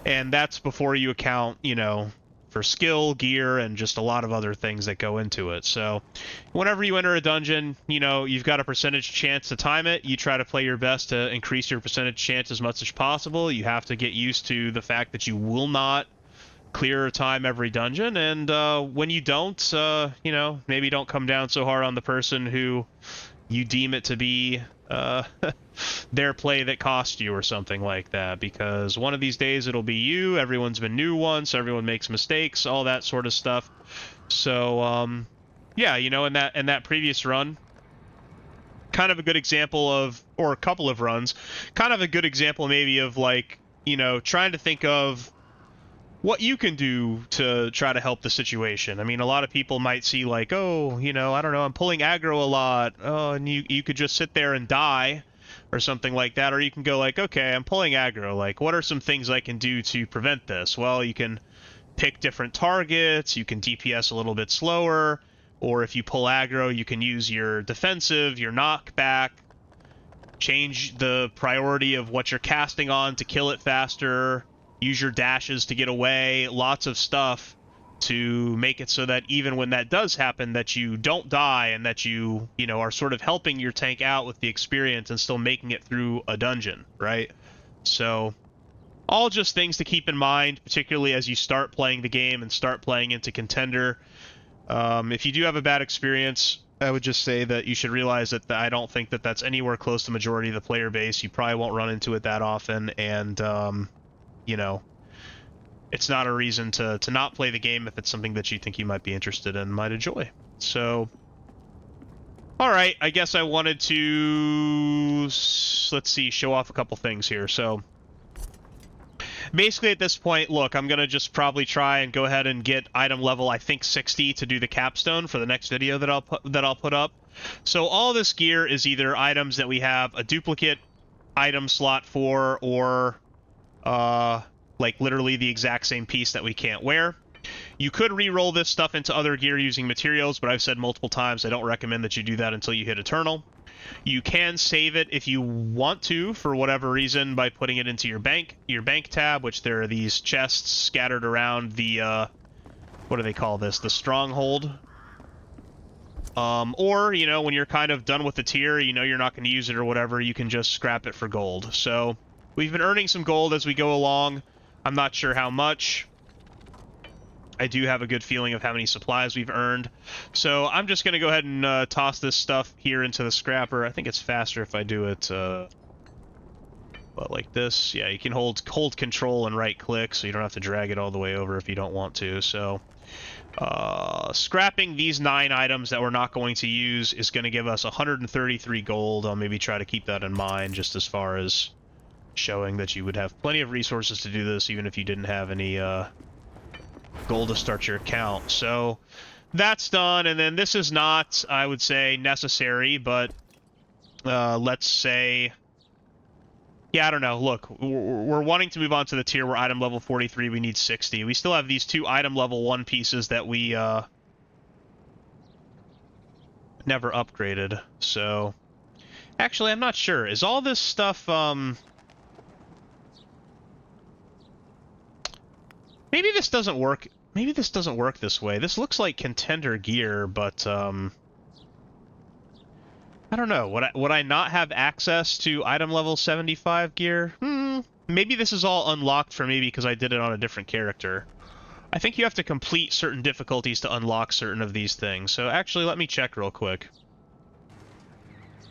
And that's before you account, you know, for skill, gear, and just a lot of other things that go into it. So whenever you enter a dungeon, you know, you've got a percentage chance to time it. You try to play your best to increase your percentage chance as much as possible. You have to get used to the fact that you will not clear or time every dungeon, and when you don't, you know, maybe don't come down so hard on the person who you deem it to be their play that cost you or something like that, because one of these days it'll be you. Everyone's been new once, everyone makes mistakes, all that sort of stuff. So yeah, you know, in that previous run, kind of a good example of, or a couple of runs, kind of a good example maybe of, like, you know, trying to think of what you can do to try to help the situation. I mean, a lot of people might see, like, oh, you know, I don't know, I'm pulling aggro a lot. Oh, and you could just sit there and die or something like that. Or you can go like, okay, I'm pulling aggro. Like, what are some things I can do to prevent this? Well, you can pick different targets. You can DPS a little bit slower. Or if you pull aggro, you can use your defensive, your knockback, change the priority of what you're casting on to kill it faster, use your dashes to get away, lots of stuff to make it so that even when that does happen, that you don't die and that you know, are sort of helping your tank out with the experience and still making it through a dungeon, right? So all just things to keep in mind, particularly as you start playing the game and start playing into Contender. If you do have a bad experience, I would just say that you should realize that I don't think that that's anywhere close to the majority of the player base. You probably won't run into it that often, and you know, it's not a reason to not play the game if it's something that you think you might be interested in, might enjoy. So, alright, I guess I wanted to, let's see, show off a couple things here. So, basically at this point, look, I'm going to just probably try and go ahead and get item level, I think, 60 to do the capstone for the next video that I'll put up. So all this gear is either items that we have a duplicate item slot for, or like literally the exact same piece that we can't wear. You could re-roll this stuff into other gear using materials, but I've said multiple times I don't recommend that you do that until you hit Eternal. You can save it if you want to, for whatever reason, by putting it into your bank tab, which there are these chests scattered around the, what do they call this? The stronghold. Or, you know, when you're kind of done with the tier, you know you're not going to use it or whatever, you can just scrap it for gold. So, we've been earning some gold as we go along. I'm not sure how much. I do have a good feeling of how many supplies we've earned. So I'm just going to go ahead and toss this stuff here into the scrapper. I think it's faster if I do it But like this, yeah, you can hold control and right click, so you don't have to drag it all the way over if you don't want to. So scrapping these 9 items that we're not going to use is going to give us 133 gold. I'll maybe try to keep that in mind, just as far as showing that you would have plenty of resources to do this, even if you didn't have any gold to start your account. So that's done, and then this is not, I would say, necessary, but let's say... Yeah, I don't know. Look, we're wanting to move on to the tier where item level 43, we need 60. We still have these 2 item level 1 pieces that we never upgraded. So, actually, I'm not sure. Is all this stuff... Maybe this doesn't work. Maybe this doesn't work this way. This looks like contender gear, but I don't know. Would I not have access to item level 75 gear? Maybe this is all unlocked for me because I did it on a different character. I think you have to complete certain difficulties to unlock certain of these things. So actually, let me check real quick.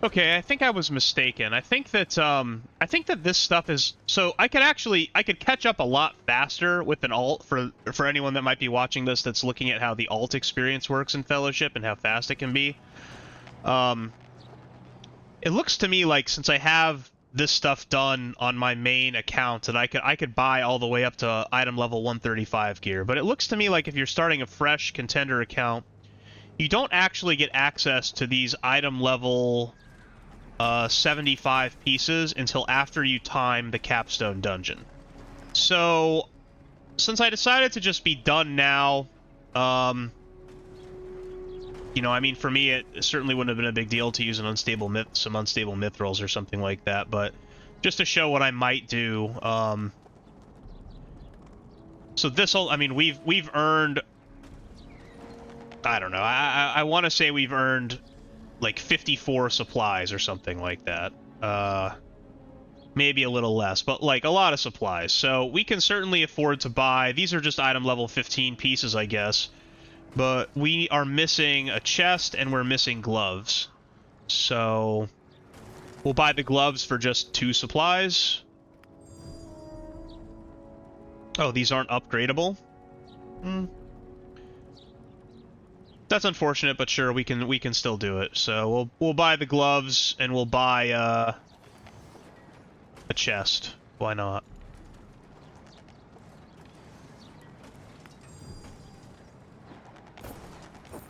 Okay, I think I was mistaken. I think that this stuff is... So I could catch up a lot faster with an alt for anyone that might be watching this that's looking at how the alt experience works in Fellowship and how fast it can be. It looks to me like since I have this stuff done on my main account that I could buy all the way up to item level 135 gear. But it looks to me like if you're starting a fresh contender account, you don't actually get access to these item level 75 pieces until after you time the Capstone dungeon. So, since I decided to just be done now, you know, I mean, for me, it certainly wouldn't have been a big deal to use some unstable mithrils or something like that, but just to show what I might do, so this'll, I mean, we've earned, I don't know, I want to say we've earned, like, 54 supplies or something like that, maybe a little less, but, like, a lot of supplies, so we can certainly afford to buy, these are just item level 15 pieces, I guess, but we are missing a chest and we're missing gloves. So we'll buy the gloves for just 2 supplies. Oh, these aren't upgradable? That's unfortunate, but sure, we can still do it. So we'll buy the gloves and we'll buy a chest. Why not?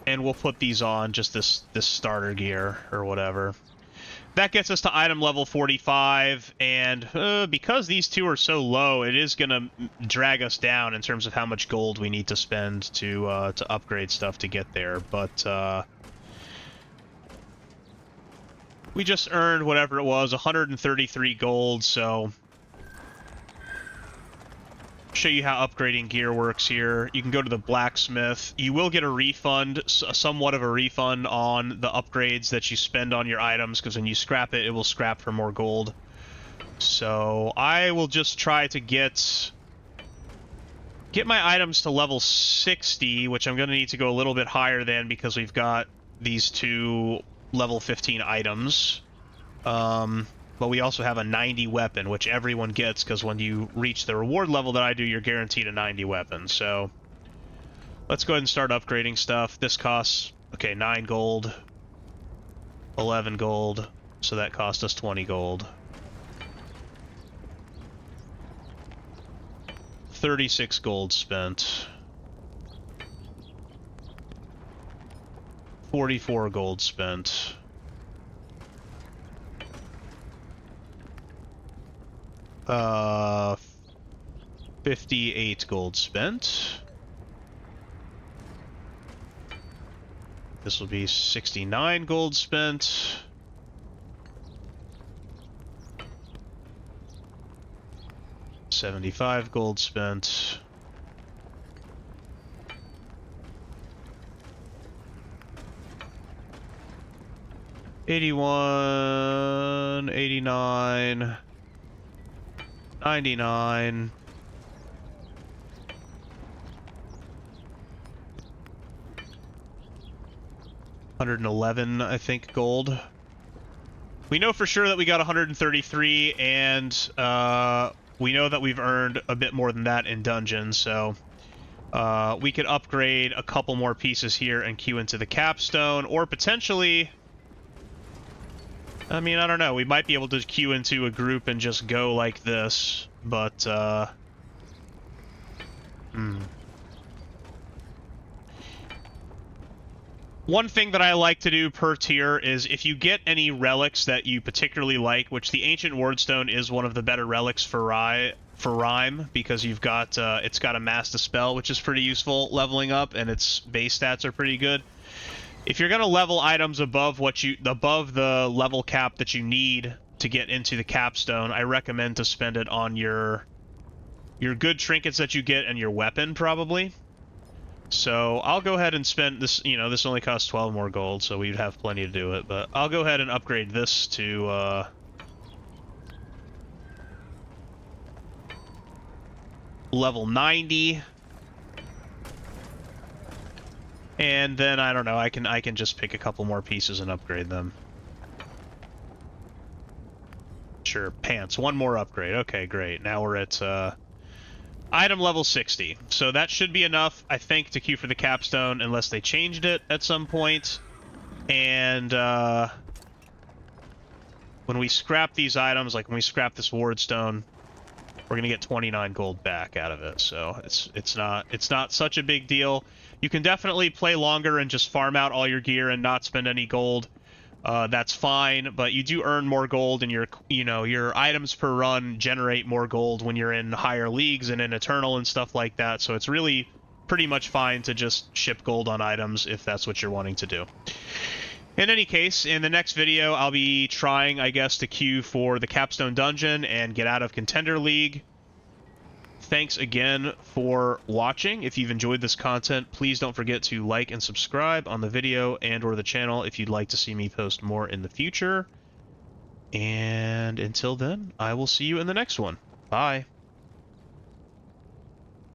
And we'll put these on, just this starter gear, or whatever. That gets us to item level 45, and because these 2 are so low, it is going to drag us down in terms of how much gold we need to spend to upgrade stuff to get there, but we just earned whatever it was, 133 gold, so... Show you how upgrading gear works here. You can go to the blacksmith. You will get a refund, somewhat of a refund on the upgrades that you spend on your items, because when you scrap it, it will scrap for more gold. So I will just try to get my items to level 60, which I'm going to need to go a little bit higher than because we've got these 2 level 15 items. But we also have a 90 weapon, which everyone gets, because when you reach the reward level that I do, you're guaranteed a 90 weapon. So, let's go ahead and start upgrading stuff. This costs, okay, 9 gold, 11 gold, so that cost us 20 gold. 36 gold spent. 44 gold spent. 58 gold spent. This will be 69 gold spent. $75 gold spent. $81, $89, $99. $111, I think, gold. We know for sure that we got 133, and we know that we've earned a bit more than that in dungeons, so we could upgrade a couple more pieces here and queue into the Capstone, or potentially... I mean, I don't know. We might be able to queue into a group and just go like this, but, One thing that I like to do per tier is if you get any relics that you particularly like, which the Ancient Wardstone is one of the better relics for Rime, because you've got, it's got a Mass Dispel, which is pretty useful leveling up, and its base stats are pretty good. If you're gonna level items above the level cap that you need to get into the Capstone, I recommend to spend it on your good trinkets that you get and your weapon, probably. So I'll go ahead and spend this, you know, this only costs 12 more gold, so we'd have plenty to do it, but I'll go ahead and upgrade this to, level 90. And then, I don't know, I can just pick a couple more pieces and upgrade them. Sure, pants. One more upgrade. Okay, great. Now we're at, item level 60. So that should be enough, I think, to queue for the Capstone, unless they changed it at some point. And, when we scrap these items, like when we scrap this Wardstone, we're gonna get 29 gold back out of it. So it's not such a big deal. You can definitely play longer and just farm out all your gear and not spend any gold. That's fine, but you do earn more gold, and your items per run generate more gold when you're in higher leagues and in Eternal and stuff like that. So it's really pretty much fine to just ship gold on items if that's what you're wanting to do. In any case, in the next video, I'll be trying, I guess, to queue for the Capstone dungeon and get out of Contender League. Thanks again for watching. If you've enjoyed this content, please don't forget to like and subscribe on the video and or the channel if you'd like to see me post more in the future. And until then, I will see you in the next one. Bye.